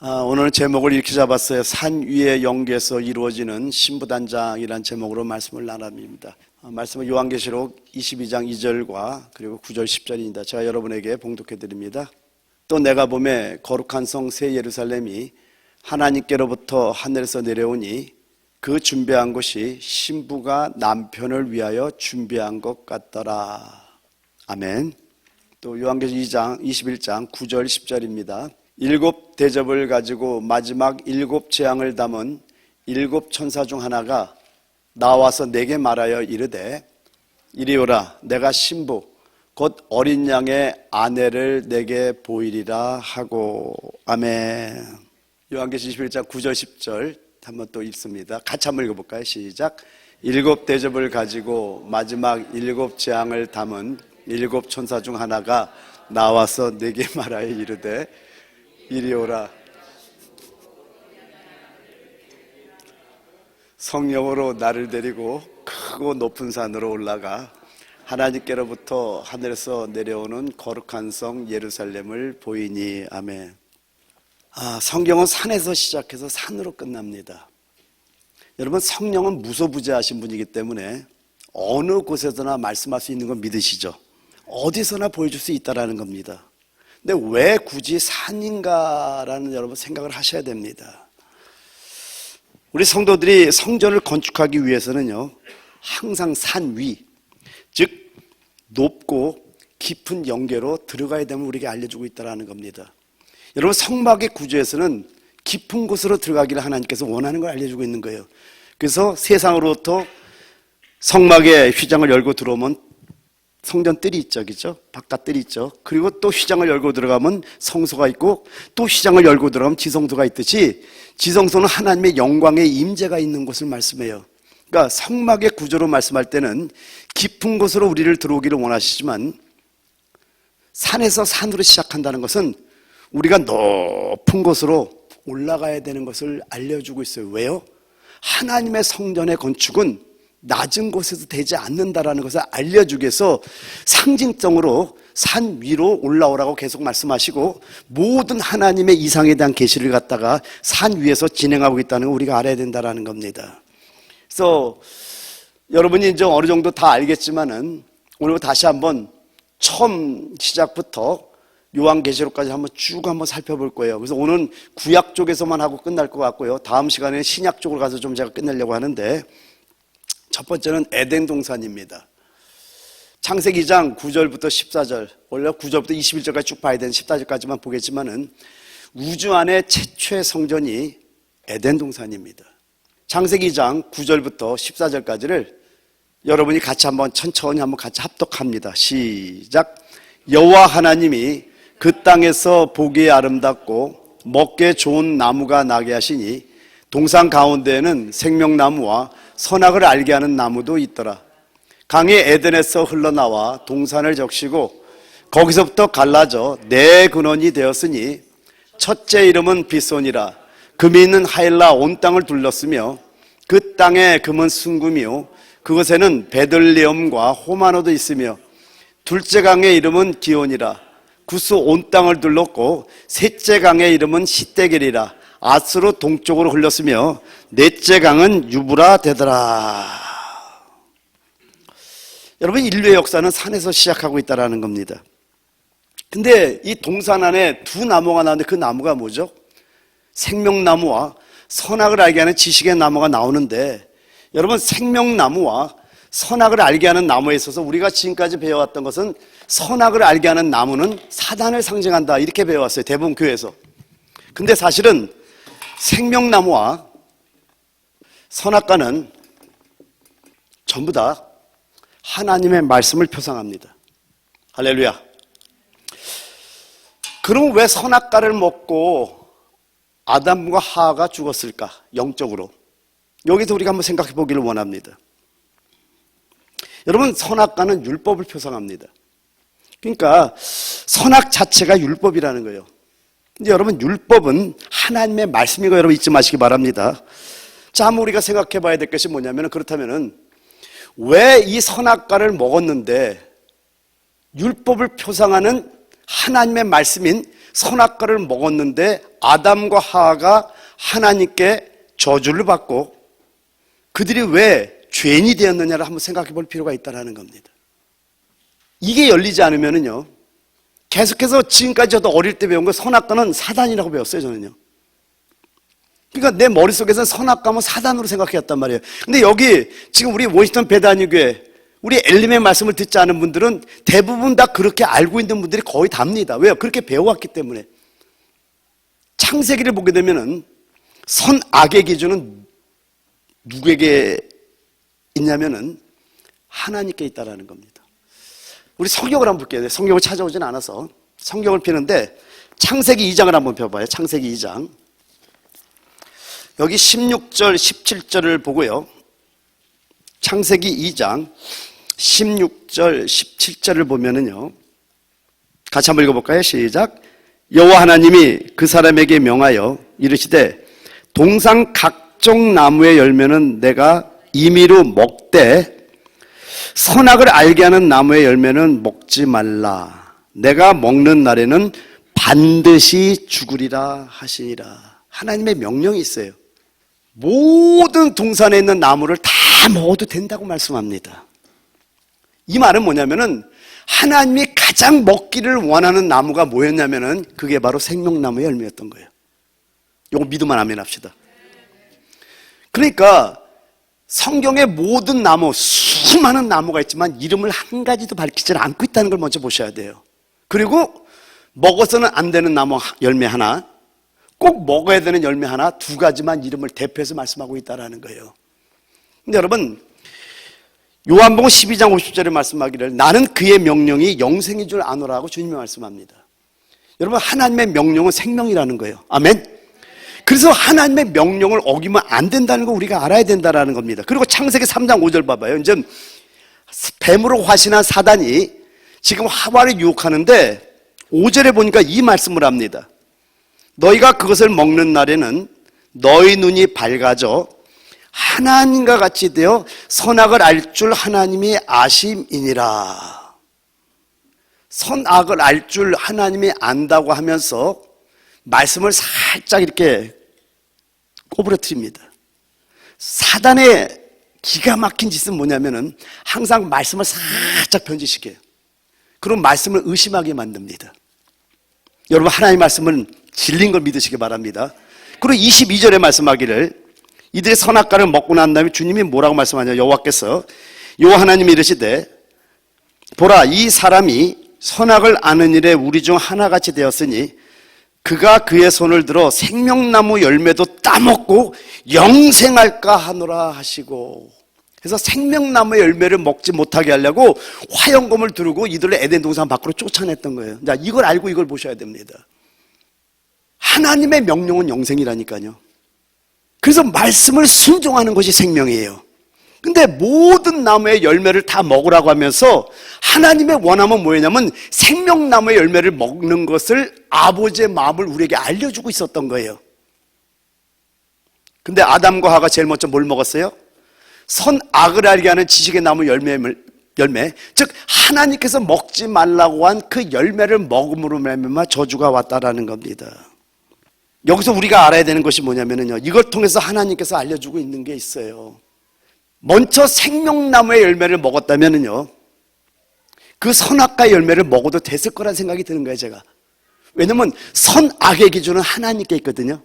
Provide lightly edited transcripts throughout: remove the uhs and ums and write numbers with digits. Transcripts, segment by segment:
오늘 제목을 이렇게 잡았어요. 산 위의 영계에서 이루어지는 신부단장이라는 제목으로 말씀을 나눕니다. 말씀은 요한계시록 22장 2절과 그리고 9절 10절입니다. 제가 여러분에게 봉독해 드립니다. 또 내가 보매 거룩한 성 새 예루살렘이 하나님께로부터 하늘에서 내려오니 그 준비한 곳이 신부가 남편을 위하여 준비한 것 같더라. 아멘. 또 요한계시록 2장 21장 9절 10절입니다. 일곱 대접을 가지고 마지막 일곱 재앙을 담은 일곱 천사 중 하나가 나와서 내게 말하여 이르되 이리 오라. 내가 신부 곧 어린 양의 아내를 내게 보이리라 하고. 아멘. 요한계시록 21장 9절 10절 한번 또 읽습니다. 같이 한번 읽어볼까요? 시작. 일곱 대접을 가지고 마지막 일곱 재앙을 담은 일곱 천사 중 하나가 나와서 내게 말하여 이르되 이리 오라. 성령으로 나를 데리고 크고 높은 산으로 올라가 하나님께로부터 하늘에서 내려오는 거룩한 성 예루살렘을 보이니. 아멘. 성경은 산에서 시작해서 산으로 끝납니다. 여러분, 성령은 무소부재하신 분이기 때문에 어느 곳에서나 말씀할 수 있는 건 믿으시죠? 어디서나 보여줄 수 있다는 겁니다. 근데 왜 굳이 산인가라는 여러분 생각을 하셔야 됩니다. 우리 성도들이 성전을 건축하기 위해서는요, 항상 산 위, 즉 높고 깊은 영계로 들어가야 됨을 우리에게 알려주고 있다는 겁니다. 여러분, 성막의 구조에서는 깊은 곳으로 들어가기를 하나님께서 원하는 걸 알려주고 있는 거예요. 그래서 세상으로부터 성막의 휘장을 열고 들어오면 성전 뜰이 있죠, 그죠? 바깥 뜰이 있죠. 그리고 또 휘장을 열고 들어가면 성소가 있고, 또 휘장을 열고 들어가면 지성소가 있듯이, 지성소는 하나님의 영광의 임재가 있는 곳을 말씀해요. 그러니까 성막의 구조로 말씀할 때는 깊은 곳으로 우리를 들어오기를 원하시지만, 산에서 산으로 시작한다는 것은 우리가 높은 곳으로 올라가야 되는 것을 알려주고 있어요. 왜요? 하나님의 성전의 건축은 낮은 곳에서 되지 않는다라는 것을 알려주기 위해서 상징적으로 산 위로 올라오라고 계속 말씀하시고, 모든 하나님의 이상에 대한 계시를 갖다가 산 위에서 진행하고 있다는 걸 우리가 알아야 된다는 겁니다. 그래서 여러분이 이제 어느 정도 다 알겠지만은 오늘 다시 한번 처음 시작부터 요한계시록까지 한번 쭉 한번 살펴볼 거예요. 그래서 오늘 구약 쪽에서만 하고 끝날 것 같고요. 다음 시간에는 신약 쪽으로 가서 좀 제가 끝내려고 하는데, 첫 번째는 에덴 동산입니다. 창세기 2장 9절부터 14절, 원래 9절부터 21절까지 쭉 봐야 되는 14절까지만 보겠지만은 우주 안에 최초의 성전이 에덴 동산입니다. 창세기 2장 9절부터 14절까지를 여러분이 같이 한번 천천히 한번 같이 합독합니다. 시작. 여호와 하나님이 그 땅에서 보기에 아름답고 먹기에 좋은 나무가 나게 하시니 동산 가운데에는 생명나무와 선악을 알게 하는 나무도 있더라. 강이 에덴에서 흘러나와 동산을 적시고 거기서부터 갈라져 네 근원이 되었으니 첫째 이름은 비손이라. 금이 있는 하일라 온 땅을 둘렀으며 그 땅의 금은 순금이요 그것에는 베들레헴과 호마노도 있으며, 둘째 강의 이름은 기온이라. 구스 온 땅을 둘렀고 셋째 강의 이름은 시떼겔이라. 아스로 동쪽으로 흘렀으며 넷째 강은 유브라 되더라. 여러분, 인류의 역사는 산에서 시작하고 있다는 겁니다. 근데 이 동산 안에 두 나무가 나오는데 그 나무가 뭐죠? 생명나무와 선악을 알게 하는 지식의 나무가 나오는데, 여러분, 생명나무와 선악을 알게 하는 나무에 있어서 우리가 지금까지 배워왔던 것은 선악을 알게 하는 나무는 사단을 상징한다, 이렇게 배워왔어요, 대부분 교회에서. 근데 사실은 생명나무와 선악과는 전부 다 하나님의 말씀을 표상합니다. 할렐루야. 그럼 왜 선악과를 먹고 아담과 하와가 죽었을까? 영적으로. 여기서 우리가 한번 생각해 보기를 원합니다. 여러분, 선악과는 율법을 표상합니다. 그러니까 선악 자체가 율법이라는 거예요. 근데 여러분, 율법은 하나님의 말씀인 거 여러분 잊지 마시기 바랍니다. 자, 한번 우리가 생각해 봐야 될 것이 뭐냐면, 그렇다면은 왜 이 선악과를 먹었는데 율법을 표상하는 하나님의 말씀인 선악과를 먹었는데 아담과 하와가 하나님께 저주를 받고 그들이 왜 죄인이 되었느냐를 한번 생각해 볼 필요가 있다는 겁니다. 이게 열리지 않으면요, 계속해서 지금까지 저도 어릴 때 배운 거 선악과는 사단이라고 배웠어요, 저는요. 그러니까 내 머릿속에서는 선악과면 사단으로 생각했단 말이에요. 근데 여기 지금 우리 워싱턴 베다니 교회, 우리 엘림의 말씀을 듣지 않은 분들은 대부분 다 그렇게 알고 있는 분들이 거의 답니다. 왜요? 그렇게 배워왔기 때문에. 창세기를 보게 되면은 선악의 기준은 누구에게 있냐면은 하나님께 있다라는 겁니다. 우리 성경을 한번 볼게요. 성경을 찾아오진 않아서 성경을 펴는데 창세기 2장을 한번 펴봐요. 창세기 2장. 여기 16절, 17절을 보고요. 창세기 2장 16절, 17절을 보면은요. 같이 한번 읽어볼까요? 시작. 여호와 하나님이 그 사람에게 명하여 이르시되 동상 각종 나무의 열매는 내가 임의로 먹되 선악을 알게 하는 나무의 열매는 먹지 말라. 내가 먹는 날에는 반드시 죽으리라 하시니라. 하나님의 명령이 있어요. 모든 동산에 있는 나무를 다 먹어도 된다고 말씀합니다. 이 말은 뭐냐면은 하나님이 가장 먹기를 원하는 나무가 뭐였냐면은 그게 바로 생명나무의 열매였던 거예요. 이거 믿으면 아멘 합시다. 그러니까 성경의 모든 나무, 수많은 나무가 있지만 이름을 한 가지도 밝히지 않고 있다는 걸 먼저 보셔야 돼요. 그리고 먹어서는 안 되는 나무 열매 하나, 꼭 먹어야 되는 열매 하나, 두 가지만 이름을 대표해서 말씀하고 있다는 거예요. 근데 여러분, 요한복음 12장 50절에 말씀하기를 나는 그의 명령이 영생인 줄 아노라고 주님이 말씀합니다. 여러분, 하나님의 명령은 생명이라는 거예요. 아멘. 그래서 하나님의 명령을 어기면 안 된다는 거 우리가 알아야 된다는 겁니다. 그리고 창세기 3장 5절 봐봐요. 이제 뱀으로 화신한 사단이 지금 하와를 유혹하는데 5절에 보니까 이 말씀을 합니다. 너희가 그것을 먹는 날에는 너희 눈이 밝아져 하나님과 같이 되어 선악을 알 줄 하나님이 아심이니라. 선악을 알 줄 하나님이 안다고 하면서 말씀을 살짝 이렇게 꼬부러뜨립니다. 사단의 기가 막힌 짓은 뭐냐면은 항상 말씀을 살짝 변질시켜요. 그럼 말씀을 의심하게 만듭니다. 여러분, 하나님의 말씀은 진리인 걸 믿으시기 바랍니다. 그리고 22절에 말씀하기를 이들의 선악과를 먹고 난 다음에 주님이 뭐라고 말씀하냐. 여호와께서 여호와 하나님이 이르시되 보라, 이 사람이 선악을 아는 일에 우리 중 하나같이 되었으니 그가 그의 손을 들어 생명나무 열매도 따먹고 영생할까 하노라 하시고. 그래서 생명나무의 열매를 먹지 못하게 하려고 화영검을 두르고 이들을 에덴 동산 밖으로 쫓아냈던 거예요. 자, 이걸 알고 이걸 보셔야 됩니다. 하나님의 명령은 영생이라니까요. 그래서 말씀을 순종하는 것이 생명이에요. 근데 모든 나무의 열매를 다 먹으라고 하면서 하나님의 원함은 뭐였냐면 생명나무의 열매를 먹는 것을 아버지의 마음을 우리에게 알려주고 있었던 거예요. 근데 아담과 하와가 제일 먼저 뭘 먹었어요? 선악을 알게 하는 지식의 나무 열매, 즉 하나님께서 먹지 말라고 한 그 열매를 먹음으로 말미암아 저주가 왔다라는 겁니다. 여기서 우리가 알아야 되는 것이 뭐냐면요, 이걸 통해서 하나님께서 알려주고 있는 게 있어요. 먼저 생명나무의 열매를 먹었다면요, 그 선악과의 열매를 먹어도 됐을 거란 생각이 드는 거예요, 제가. 왜냐면 선악의 기준은 하나님께 있거든요.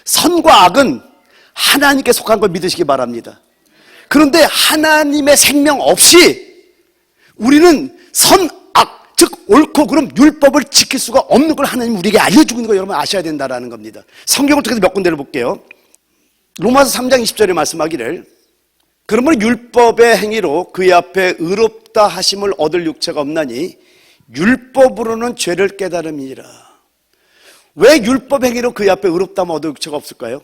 선과 악은 하나님께 속한 걸 믿으시기 바랍니다. 그런데 하나님의 생명 없이 우리는 선악, 즉 옳고 그름 율법을 지킬 수가 없는 걸 하나님 우리에게 알려주고 있는 거 여러분 아셔야 된다는 겁니다. 성경을 통해서 몇 군데를 볼게요. 로마서 3장 20절에 말씀하기를 그러므로 율법의 행위로 그의 앞에 의롭다 하심을 얻을 육체가 없나니 율법으로는 죄를 깨달음이니라. 왜 율법 행위로 그의 앞에 의롭다 하면 얻을 육체가 없을까요?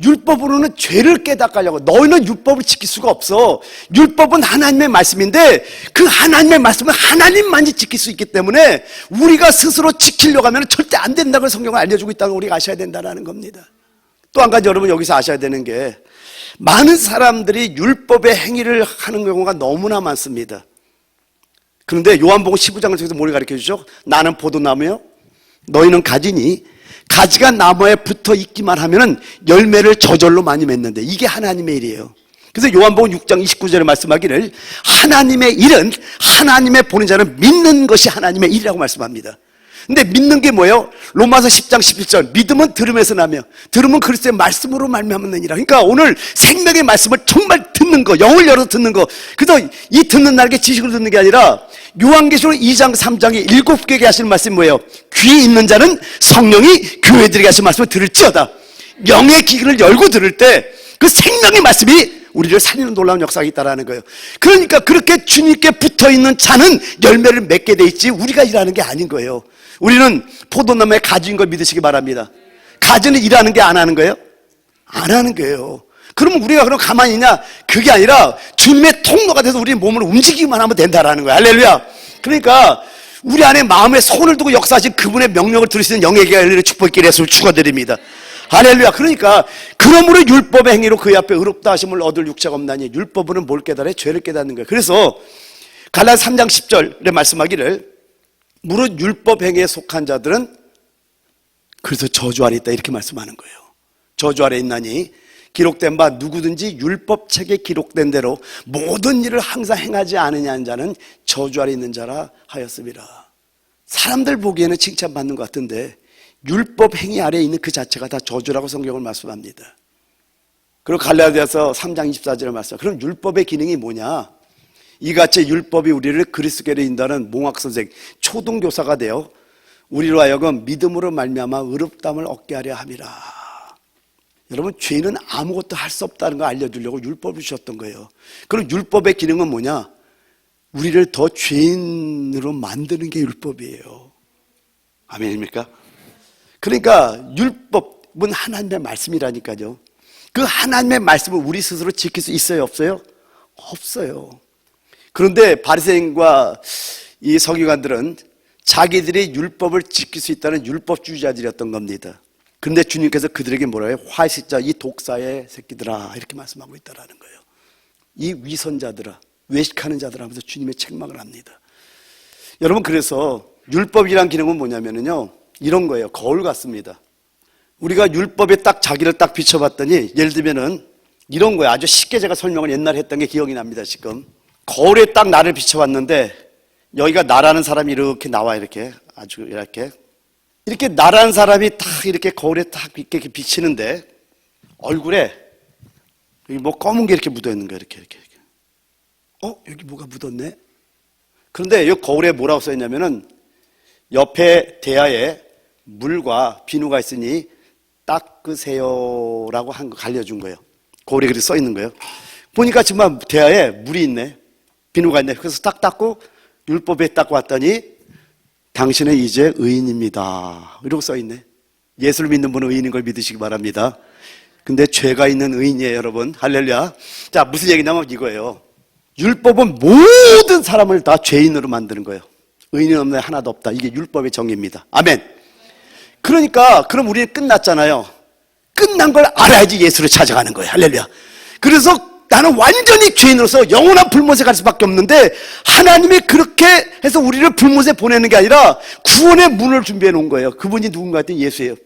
율법으로는 죄를 깨닫게 너희는 율법을 지킬 수가 없어. 율법은 하나님의 말씀인데 그 하나님의 말씀은 하나님만이 지킬 수 있기 때문에 우리가 스스로 지키려고 하면 절대 안 된다는 걸 성경을 알려주고 있다는 걸 우리가 아셔야 된다는 겁니다. 또 한 가지 여러분 여기서 아셔야 되는 게 많은 사람들이 율법의 행위를 하는 경우가 너무나 많습니다. 그런데 요한복음 15장을 통해서 뭘 가르쳐 주죠? 나는 포도나무요 너희는 가지니 가지가 나무에 붙어 있기만 하면은 열매를 저절로 많이 맺는데 이게 하나님의 일이에요. 그래서 요한복음 6장 29절에 말씀하기를 하나님의 일은 하나님의 보낸 자를 믿는 것이 하나님의 일이라고 말씀합니다. 근데 믿는 게 뭐예요? 로마서 10장 11절 믿음은 들음에서 나며 들음은 그리스도의 말씀으로 말미암느니라. 그러니까 오늘 생명의 말씀을 정말 듣는 거, 영을 열어서 듣는 거. 그래서 이 듣는 날개 지식으로 듣는 게 아니라 요한계시록 2장 3장에 7개에게 하시는 말씀이 뭐예요? 귀 있는 자는 성령이 교회들에게 하시는 말씀을 들을지어다. 영의 귀를 열고 들을 때 그 생명의 말씀이 우리를 살리는 놀라운 역사가 있다는 거예요. 그러니까 그렇게 주님께 붙어있는 자는 열매를 맺게 돼 있지 우리가 일하는 게 아닌 거예요. 우리는 포도나무에 가지인 걸 믿으시기 바랍니다. 가지는 일하는 게 안 하는 거예요? 안 하는 거예요. 그러면 우리가 그럼 가만히 있냐? 그게 아니라 주님의 통로가 돼서 우리 몸을 움직이기만 하면 된다라는 거예요. 할렐루야. 그러니까 우리 안에 마음에 손을 두고 역사하신 그분의 명령을 들으시는 영에게 열리는 축복의 예수를 축하드립니다. 할렐루야. 그러니까 그러므로 율법의 행위로 그의 앞에 의롭다 하심을 얻을 육체가 없나니 율법으로는 뭘 깨달아? 죄를 깨닫는 거예요. 그래서 갈라디아 3장 10절에 말씀하기를 무릇 율법 행위에 속한 자들은 그래서 저주 아래 있다 이렇게 말씀하는 거예요. 저주 아래 있나니 기록된 바 누구든지 율법책에 기록된 대로 모든 일을 항상 행하지 않으냐는 자는 저주 아래 있는 자라 하였습니다. 사람들 보기에는 칭찬받는 것 같은데 율법 행위 아래에 있는 그 자체가 다 저주라고 성경을 말씀합니다. 그리고 갈라디아서 3장 24절에 말씀. 그럼 율법의 기능이 뭐냐? 이같이 율법이 우리를 그리스도께로 인도하는 몽학선생, 초등교사가 되어 우리로 하여금 믿음으로 말미암아 의롭다함을 얻게 하려 함이라. 여러분, 죄는 아무것도 할 수 없다는 거 알려주려고 율법을 주셨던 거예요. 그럼 율법의 기능은 뭐냐? 우리를 더 죄인으로 만드는 게 율법이에요. 아멘입니까? 그러니까 율법은 하나님의 말씀이라니까요. 그 하나님의 말씀을 우리 스스로 지킬 수 있어요, 없어요? 없어요. 그런데 바리새인과 이 서기관들은 자기들이 율법을 지킬 수 있다는 율법주의자들이었던 겁니다. 그런데 주님께서 그들에게 뭐라 해요? 화식자, 이 독사의 새끼들아 이렇게 말씀하고 있다는 거예요. 이 위선자들아, 외식하는 자들아 하면서 주님의 책망을 합니다. 여러분, 그래서 율법이란 기능은 뭐냐면요, 이런 거예요. 거울 같습니다. 우리가 율법에 딱 자기를 딱 비춰봤더니 예를 들면은 이런 거예요. 아주 쉽게 제가 설명을 옛날에 했던 게 기억이 납니다. 지금 거울에 딱 나를 비춰봤는데 여기가 나라는 사람이 이렇게 나와. 이렇게 아주 이렇게 나라는 사람이 딱 이렇게 거울에 딱 이렇게 비치는데 얼굴에 여기 뭐 검은 게 이렇게 묻어있는 거예요. 이렇게 여기 뭐가 묻었네. 그런데 이 거울에 뭐라고 써있냐면은 옆에 대야에 물과 비누가 있으니 닦으세요라고 한 거 알려준 거예요. 거울에 그렇게 써 있는 거예요. 보니까 정말 대야에 물이 있네, 비누가 있네. 그래서 딱 닦고 율법에 닦고 왔더니 당신은 이제 의인입니다 이러고 써 있네. 예수를 믿는 분은 의인인 걸 믿으시기 바랍니다. 근데 죄가 있는 의인이에요, 여러분. 할렐루야. 자, 무슨 얘기냐면 이거예요. 율법은 모든 사람을 다 죄인으로 만드는 거예요. 의인은 없네, 하나도 없다. 이게 율법의 정의입니다. 아멘. 그러니까 그럼 우리는 끝났잖아요. 끝난 걸 알아야지 예수를 찾아가는 거예요. 할렐루야. 그래서 나는 완전히 죄인으로서 영원한 불못에 갈 수밖에 없는데 하나님이 그렇게 해서 우리를 불못에 보내는 게 아니라 구원의 문을 준비해 놓은 거예요. 그분이 누군가 했더니 예수예요.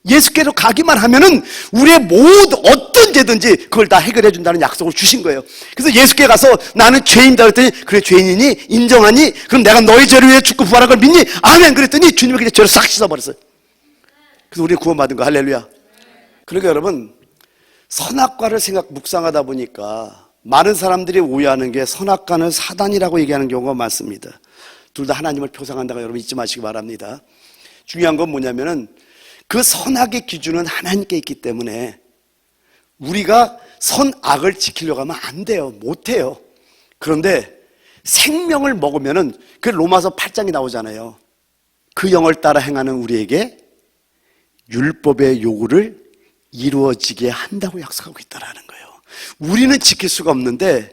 예수께로 가기만 하면은 우리의 모든 어떤 죄든지 그걸 다 해결해 준다는 약속을 주신 거예요. 그래서 예수께 가서 나는 죄인이다 그랬더니 그래, 죄인이니? 인정하니? 그럼 내가 너희 죄를 위해 죽고 부활한 걸 믿니? 아멘. 그랬더니 주님이 그냥 죄를 싹 씻어버렸어요. 그래서 우리는 구원받은 거. 할렐루야. 그러니까 여러분, 선악과를 묵상하다 보니까 많은 사람들이 오해하는 게 선악과는 사단이라고 얘기하는 경우가 많습니다. 둘 다 하나님을 표상한다고 여러분 잊지 마시기 바랍니다. 중요한 건 뭐냐면은 그 선악의 기준은 하나님께 있기 때문에 우리가 선악을 지키려고 하면 안 돼요. 못 해요. 그런데 생명을 먹으면은 그 로마서 8장이 나오잖아요. 그 영을 따라 행하는 우리에게 율법의 요구를 이루어지게 한다고 약속하고 있다라는 거예요. 우리는 지킬 수가 없는데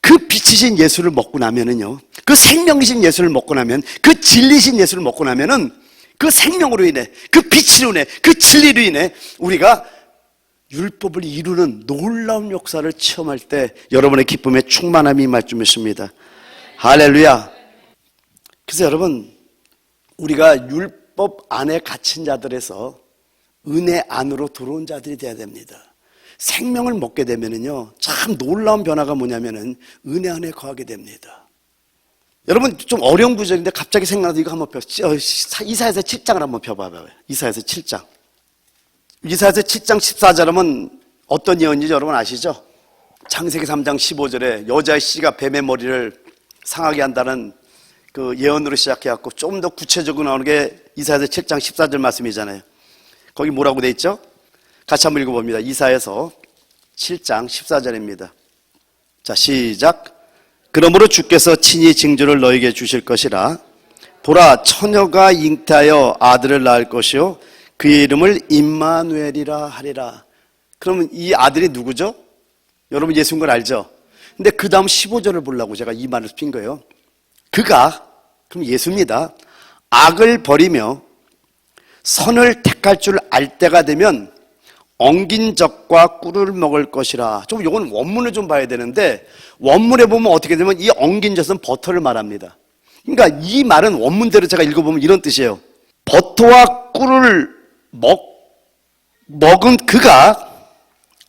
그 빛이신 예수를 먹고 나면은요, 그 생명이신 예수를 먹고 나면, 그 진리신 예수를 먹고 나면은 그 생명으로 인해, 그 빛으로 인해, 그 진리로 인해 우리가 율법을 이루는 놀라운 역사를 체험할 때 여러분의 기쁨에 충만함이 임할 줄 믿습니다. 할렐루야. 그래서 여러분, 우리가 율법 안에 갇힌 자들에서 은혜 안으로 들어온 자들이 돼야 됩니다. 생명을 먹게 되면은요, 참 놀라운 변화가 뭐냐면은 은혜 안에 거하게 됩니다. 여러분, 좀 어려운 구절인데 갑자기 생각나서 이거 한번 이사야서 7장을 한번 펴봐봐요. 이사야서 7장. 이사야서 7장 14절 하면 어떤 예언인지 여러분 아시죠? 창세기 3장 15절에 여자의 씨가 뱀의 머리를 상하게 한다는 그 예언으로 시작해갖고 좀 더 구체적으로 나오는 게 이사야서 7장 14절 말씀이잖아요. 거기 뭐라고 돼 있죠? 같이 한번 읽어봅니다. 이사야서 7장 14절입니다. 자, 시작. 그러므로 주께서 친히 징조를 너에게 주실 것이라. 보라, 처녀가 잉태하여 아들을 낳을 것이요 그의 이름을 임마누엘이라 하리라. 그러면 이 아들이 누구죠? 여러분 예수인 걸 알죠? 근데 그 다음 15절을 보려고 제가 이 말을 핀 거예요. 그가, 그럼 예수입니다. 악을 버리며 선을 택할 줄 알 때가 되면 엉긴 젖과 꿀을 먹을 것이라. 좀 이건 원문을 좀 봐야 되는데, 원문에 보면 어떻게 되면 이 엉긴 젖은 버터를 말합니다. 그러니까 이 말은 원문대로 제가 읽어보면 이런 뜻이에요. 버터와 꿀을 먹은 그가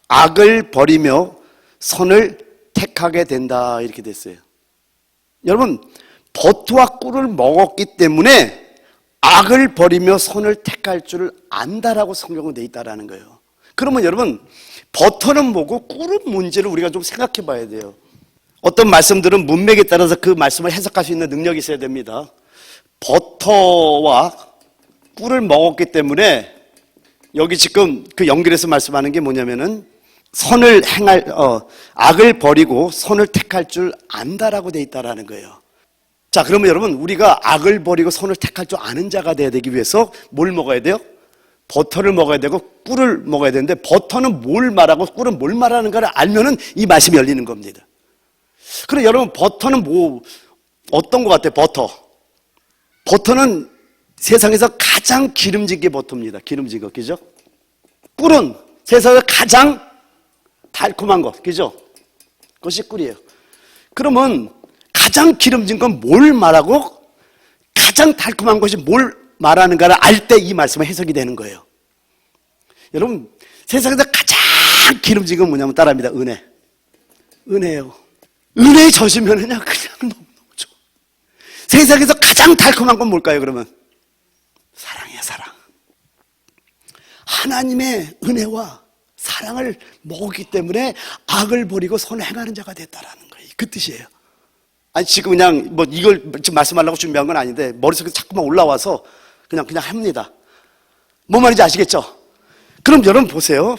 악을 버리며 선을 택하게 된다, 이렇게 됐어요. 여러분, 버터와 꿀을 먹었기 때문에 악을 버리며 선을 택할 줄 안다라고 성경은 돼 있다라는 거예요. 그러면 여러분, 버터는 뭐고 꿀은 뭔지를 우리가 좀 생각해 봐야 돼요. 어떤 말씀들은 문맥에 따라서 그 말씀을 해석할 수 있는 능력이 있어야 됩니다. 버터와 꿀을 먹었기 때문에 여기 지금 그 연결해서 말씀하는 게 뭐냐면은 악을 버리고 선을 택할 줄 안다라고 돼 있다라는 거예요. 자, 그러면 여러분, 우리가 악을 버리고 선을 택할 줄 아는 자가 돼야 되기 위해서 뭘 먹어야 돼요? 버터를 먹어야 되고 꿀을 먹어야 되는데, 버터는 뭘 말하고 꿀은 뭘 말하는가를 알면은 이 말씀이 열리는 겁니다. 그럼 여러분, 버터는 어떤 것 같아요? 버터는 세상에서 가장 기름진 게 버터입니다. 기름진 거, 그죠? 꿀은 세상에서 가장 달콤한 것, 그죠? 그것이 꿀이에요. 그러면 가장 기름진 건 뭘 말하고 가장 달콤한 것이 뭘 말하는가를 알 때 이 말씀은 해석이 되는 거예요. 여러분, 세상에서 가장 기름진 건 뭐냐면 따라합니다. 은혜예요. 은혜에 젖으면 그냥 너무 좋아. 세상에서 가장 달콤한 건 뭘까요, 그러면? 사랑이에요, 사랑. 하나님의 은혜와 사랑을 먹었기 때문에 악을 버리고 선을 행하는 자가 됐다라는 거예요. 그 뜻이에요. 아니, 지금 그냥 이걸 지금 말씀하려고 준비한 건 아닌데 머릿속에 자꾸만 올라와서 그냥 합니다. 뭔 말인지 아시겠죠? 그럼 여러분 보세요.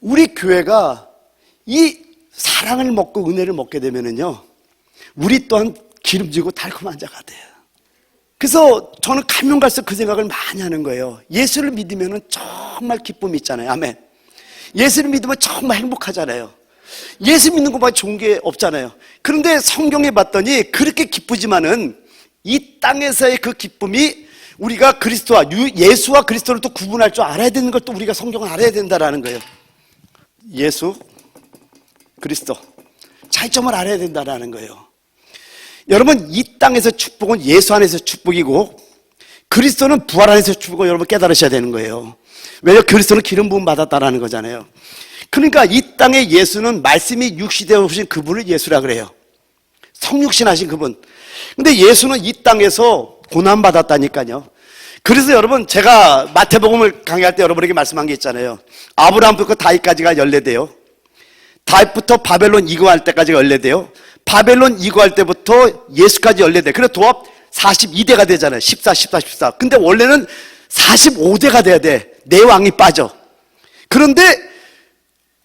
우리 교회가 이 사랑을 먹고 은혜를 먹게 되면은요, 우리 또한 기름지고 달콤한 자가 돼요. 그래서 저는 가면 갈수록 그 생각을 많이 하는 거예요. 예수를 믿으면은 정말 기쁨이 있잖아요. 아멘. 예수를 믿으면 정말 행복하잖아요. 예수 믿는 것보다 좋은 게 없잖아요. 그런데 성경에 봤더니 그렇게 기쁘지만은 이 땅에서의 그 기쁨이 우리가 예수와 그리스도를 또 구분할 줄 알아야 되는 걸 또 우리가 성경을 알아야 된다라는 거예요. 예수, 그리스도 차이점을 알아야 된다라는 거예요. 여러분, 이 땅에서 축복은 예수 안에서 축복이고 그리스도는 부활 안에서 축복을 여러분 깨달으셔야 되는 거예요. 왜냐하면 그리스도는 기름 부음 받았다라는 거잖아요. 그러니까 이 땅에 예수는 말씀이 육시되어 오신 그분을 예수라 그래요. 성육신 하신 그분. 근데 예수는 이 땅에서 고난 받았다니까요. 그래서 여러분, 제가 마태복음을 강의할 때 여러분에게 말씀한 게 있잖아요. 아브라함부터 다윗까지가 14대요. 다윗부터 바벨론 이거할 때까지가 14대요. 바벨론 이거할 때부터 예수까지 14대. 그래서 도합 42대가 되잖아요. 14. 근데 원래는 45대가 돼야 돼. 네 왕이 빠져. 그런데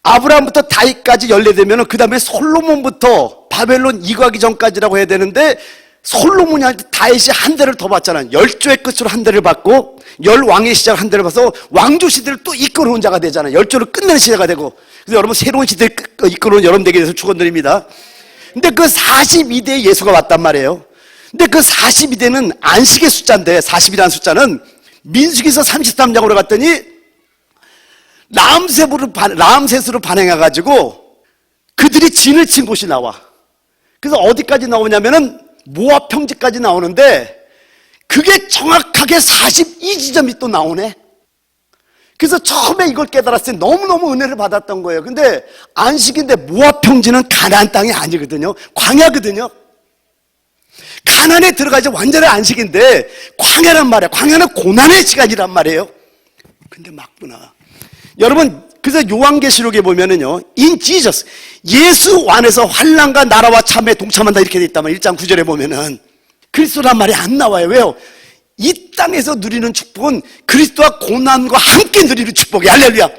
아브라함부터 다윗까지 14대면은 그 다음에 솔로몬부터 바벨론 이거하기 전까지라고 해야 되는데, 솔로몬이 할 때 다윗이 한 대를 더 받잖아요. 10조의 끝으로 한 대를 받고 10왕의 시작 한 대를 받아서 왕조 시대를 또 이끌어온 자가 되잖아요. 10조를 끝내는 시대가 되고. 그래서 여러분, 새로운 시대를 이끌어온 여러분에게 대해서 축원드립니다. 근데 그 42대에 예수가 왔단 말이에요. 근데 그 42대는 안식의 숫자인데, 40이라는 숫자는 민수기서 33장으로 갔더니 라암셋으로 반행해가지고 그들이 진을 친 곳이 나와. 그래서 어디까지 나오냐면은 모압 평지까지 나오는데, 그게 정확하게 42지점이 또 나오네. 그래서 처음에 이걸 깨달았을 때 너무너무 은혜를 받았던 거예요. 근데 안식인데 모압 평지는 가나안 땅이 아니거든요. 광야거든요. 가나안에 들어가지 완전히 안식인데 광야란 말이야. 광야는 고난의 시간이란 말이에요. 근데 맞구나. 여러분, 그래서 요한계시록에 보면은요, in Jesus, 예수 안에서 환난과 나라와 참에 동참한다 이렇게 돼 있다면 1장 9절에 보면은 그리스도란 말이 안 나와요. 왜요? 이 땅에서 누리는 축복은 그리스도와 고난과 함께 누리는 축복이야. 할렐루야.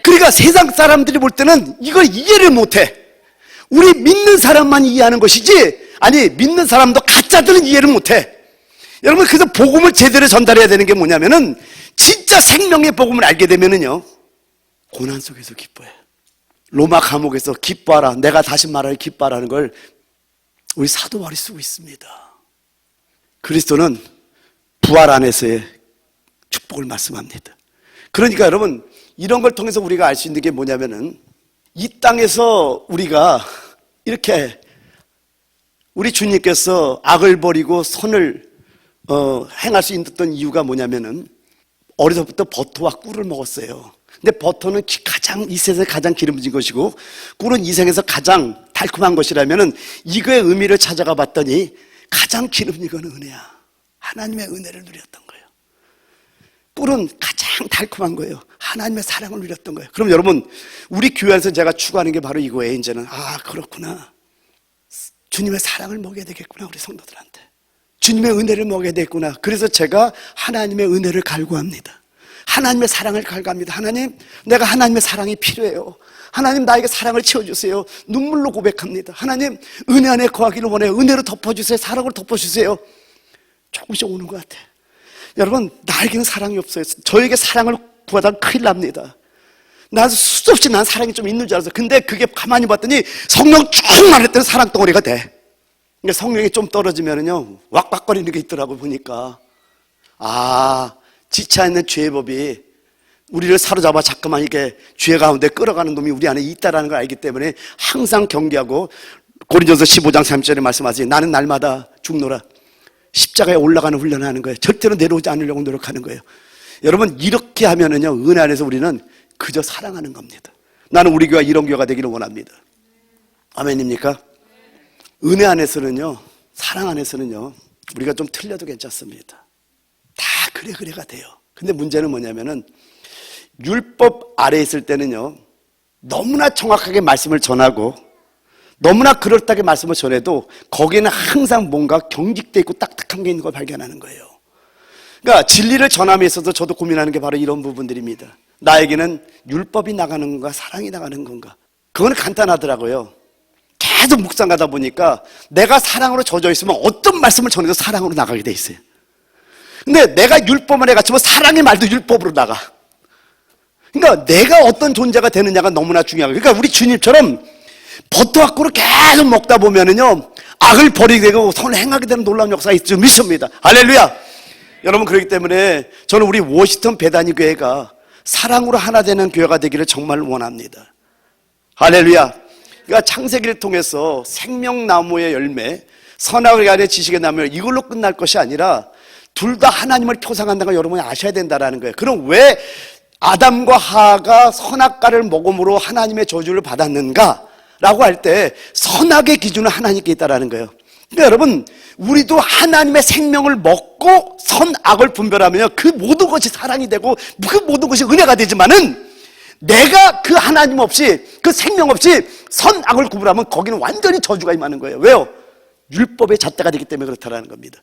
그러니까 세상 사람들이 볼 때는 이걸 이해를 못해. 우리 믿는 사람만 이해하는 것이지, 아니 믿는 사람도 가짜들은 이해를 못해. 여러분, 그래서 복음을 제대로 전달해야 되는 게 뭐냐면은 진짜 생명의 복음을 알게 되면은요, 고난 속에서 기뻐해. 로마 감옥에서 기뻐하라, 내가 다시 말하여 기뻐하라는 걸 우리 사도 바울이 쓰고 있습니다. 그리스도는 부활 안에서의 축복을 말씀합니다. 그러니까 여러분, 이런 걸 통해서 우리가 알 수 있는 게 뭐냐면은 이 땅에서 우리가 이렇게 우리 주님께서 악을 버리고 선을 행할 수 있었던 이유가 뭐냐면은 어려서부터 버터와 꿀을 먹었어요. 근데 버터는 이 세상에 가장 기름진 것이고 꿀은 이 세상에서 가장 달콤한 것이라면은 이거의 의미를 찾아가 봤더니 가장 기름진 건 은혜야. 하나님의 은혜를 누렸던 거예요. 꿀은 가장 달콤한 거예요. 하나님의 사랑을 누렸던 거예요. 그럼 여러분, 우리 교회에서 제가 추구하는 게 바로 이거예요. 이제는 그렇구나, 주님의 사랑을 먹여야 되겠구나. 우리 성도들한테 주님의 은혜를 먹여야 되겠구나. 그래서 제가 하나님의 은혜를 갈구합니다. 하나님의 사랑을 갈구합니다. 하나님, 내가 하나님의 사랑이 필요해요. 하나님, 나에게 사랑을 채워주세요. 눈물로 고백합니다. 하나님, 은혜 안에 거하기를 원해요. 은혜로 덮어주세요. 사랑을 덮어주세요. 조금씩 오는 것 같아. 여러분, 나에게는 사랑이 없어요. 저에게 사랑을 구하다가 큰일 납니다. 난 수없이 난 사랑이 좀 있는 줄 알았어. 근데 그게 가만히 봤더니 성령 쭉 말했더니 사랑 덩어리가 돼. 그러니까 성령이 좀 떨어지면은요, 왁왁거리는 게 있더라고. 보니까 지쳐 있는 죄의 법이 우리를 사로잡아 자꾸만 이게 죄 가운데 끌어가는 놈이 우리 안에 있다라는 걸 알기 때문에 항상 경계하고, 고린도서 15장 3절에 말씀하지, 나는 날마다 죽노라. 십자가에 올라가는 훈련을 하는 거예요. 절대로 내려오지 않으려고 노력하는 거예요. 여러분, 이렇게 하면은요, 은혜 안에서 우리는 그저 사랑하는 겁니다. 나는 우리 교회가 이런 교회가 되기를 원합니다. 아멘입니까? 은혜 안에서는요, 사랑 안에서는요, 우리가 좀 틀려도 괜찮습니다. 다 그래가 돼요. 근데 문제는 뭐냐면은 율법 아래에 있을 때는요, 너무나 정확하게 말씀을 전하고 너무나 그럴듯하게 말씀을 전해도 거기에는 항상 뭔가 경직되어 있고 딱딱한 게 있는 걸 발견하는 거예요. 그러니까 진리를 전함에 있어서 저도 고민하는 게 바로 이런 부분들입니다. 나에게는 율법이 나가는 건가, 사랑이 나가는 건가? 그거는 간단하더라고요. 계속 묵상 가다 보니까 내가 사랑으로 젖어 있으면 어떤 말씀을 전해도 사랑으로 나가게 돼 있어요. 근데 내가 율법 안에 갇히면 사랑의 말도 율법으로 나가. 그러니까 내가 어떤 존재가 되느냐가 너무나 중요한 거예요. 그러니까 우리 주님처럼 버터와 꿀을 계속 먹다 보면은요, 악을 버리게 되고 선을 행하게 되는 놀라운 역사가 있을 줄 믿습니다. 할렐루야. 여러분, 그렇기 때문에 저는 우리 워싱턴 베다니 교회가 사랑으로 하나 되는 교회가 되기를 정말 원합니다. 할렐루야. 그러니까 창세기를 통해서 생명나무의 열매, 선악을 가리는 지식의 나무, 이걸로 끝날 것이 아니라 둘 다 하나님을 표상한다는 걸 여러분이 아셔야 된다는 거예요. 그럼 왜 아담과 하와가 선악과를 먹음으로 하나님의 저주를 받았는가? 라고 할 때 선악의 기준은 하나님께 있다는 거예요. 그러니까 여러분, 우리도 하나님의 생명을 먹고 선악을 분별하면요, 그 모든 것이 사랑이 되고 그 모든 것이 은혜가 되지만은 내가 그 하나님 없이, 그 생명 없이 선악을 구분하면 거기는 완전히 저주가 임하는 거예요. 왜요? 율법의 잣대가 되기 때문에 그렇다는 겁니다.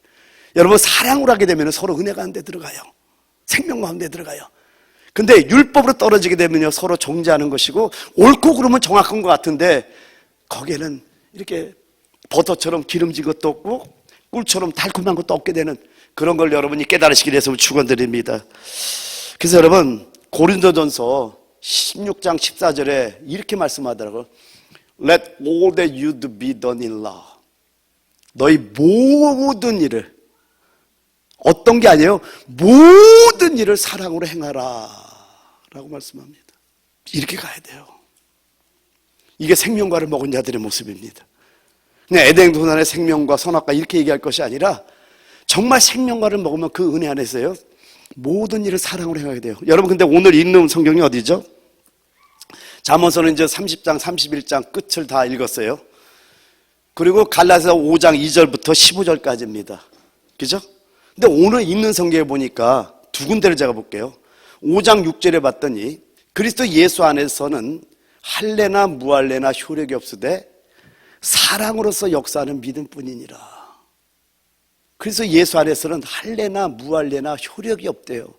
여러분, 사랑으로 하게 되면 서로 은혜 가운데 들어가요. 생명 가운데 들어가요. 근데 율법으로 떨어지게 되면요, 서로 정죄하는 것이고, 옳고 그러면 정확한 것 같은데 거기에는 이렇게 버터처럼 기름진 것도 없고 꿀처럼 달콤한 것도 없게 되는 그런 걸 여러분이 깨달으시기 위해서 축원드립니다. 그래서 여러분, 고린도전서 16장 14절에 이렇게 말씀하더라고요. Let all that you do be done in love. 너희 모든 일을, 어떤 게 아니에요, 모든 일을 사랑으로 행하라 라고 말씀합니다. 이렇게 가야 돼요. 이게 생명과를 먹은 자들의 모습입니다. 그냥 에덴 동산의 생명과 선악과 이렇게 얘기할 것이 아니라 정말 생명과를 먹으면 그 은혜 안에서요 모든 일을 사랑으로 행하게 돼요. 여러분 근데 오늘 읽는 성경이 어디죠? 잠언서는 이제 30장 31장 끝을 다 읽었어요. 그리고 갈라디아서 5장 2절부터 15절까지입니다. 그죠? 근데 오늘 읽는 성경에 보니까 두 군데를 제가 볼게요. 5장 6절에 봤더니 그리스도 예수 안에서는 할례나 무할례나 효력이 없으되 사랑으로서 역사하는 믿음뿐이니라. 그래서 예수 안에서는 할례나 무할례나 효력이 없대요.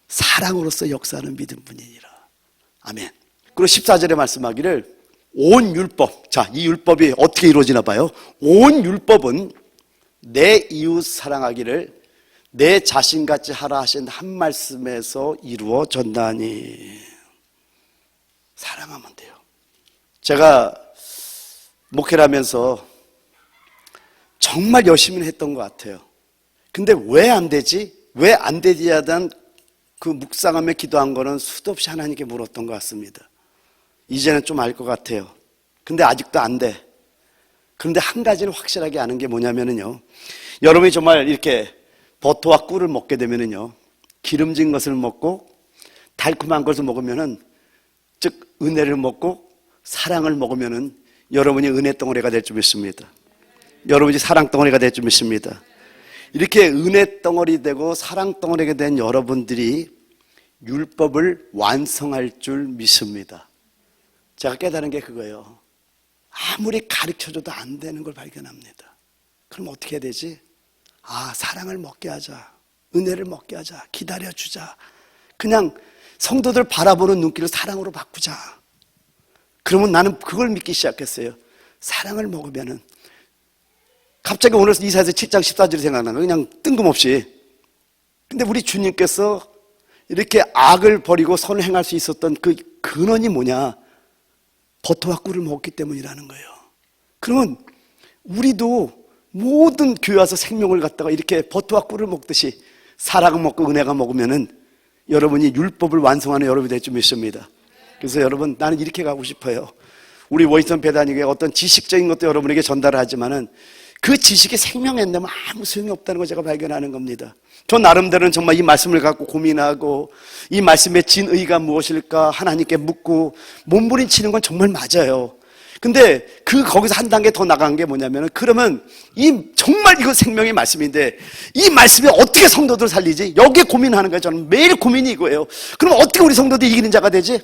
사랑으로서 역사하는 믿음뿐이니라. 아멘. 그리고 14절에 말씀하기를 온 율법, 자, 이 율법이 어떻게 이루어지나 봐요. 온 율법은 내 이웃 사랑하기를 내 자신같이 하라 하신 한 말씀에서 이루어졌나니. 사랑하면 돼요. 제가 목회를 하면서 정말 열심히 했던 것 같아요. 근데 왜 안 되지? 왜 안 되지 하던 그 묵상하며 기도한 거는 수도 없이 하나님께 물었던 것 같습니다. 이제는 좀 알 것 같아요. 근데 아직도 안 돼. 그런데 한 가지는 확실하게 아는 게 뭐냐면요. 여러분이 정말 이렇게 버터와 꿀을 먹게 되면요. 기름진 것을 먹고 달콤한 것을 먹으면은, 즉 은혜를 먹고 사랑을 먹으면은 여러분이 은혜 덩어리가 될 줄 믿습니다. 여러분이 사랑 덩어리가 될 줄 믿습니다. 이렇게 은혜 덩어리 되고 사랑 덩어리가 된 여러분들이 율법을 완성할 줄 믿습니다. 제가 깨달은 게 그거예요. 아무리 가르쳐줘도 안 되는 걸 발견합니다. 그럼 어떻게 해야 되지? 사랑을 먹게 하자. 은혜를 먹게 하자. 기다려주자. 그냥 성도들 바라보는 눈길을 사랑으로 바꾸자. 그러면 나는 그걸 믿기 시작했어요. 사랑을 먹으면은, 갑자기 오늘 이사야서 7장 14절이 생각나는 거예요. 그냥 뜬금없이. 근데 우리 주님께서 이렇게 악을 버리고 선을 행할 수 있었던 그 근원이 뭐냐? 버터와 꿀을 먹기 때문이라는 거예요. 그러면 우리도 모든 교회 와서 생명을 갖다가 이렇게 버터와 꿀을 먹듯이 사랑을 먹고 은혜가 먹으면은 여러분이 율법을 완성하는 여러분이 될 줄 믿습니다. 그래서 여러분, 나는 이렇게 가고 싶어요. 우리 워싱턴 배단위교회 어떤 지식적인 것도 여러분에게 전달을 하지만은 그 지식이 생명에 안 되면 아무 소용이 없다는 걸 제가 발견하는 겁니다. 저 나름대로는 정말 이 말씀을 갖고 고민하고 이 말씀의 진의가 무엇일까 하나님께 묻고 몸부림치는 건 정말 맞아요. 근데 거기서 한 단계 더 나간 게 뭐냐면은, 그러면 정말 이거 생명의 말씀인데 이 말씀이 어떻게 성도들을 살리지? 여기에 고민하는 거예요. 저는 매일 고민이 이거예요. 그럼 어떻게 우리 성도들이 이기는 자가 되지?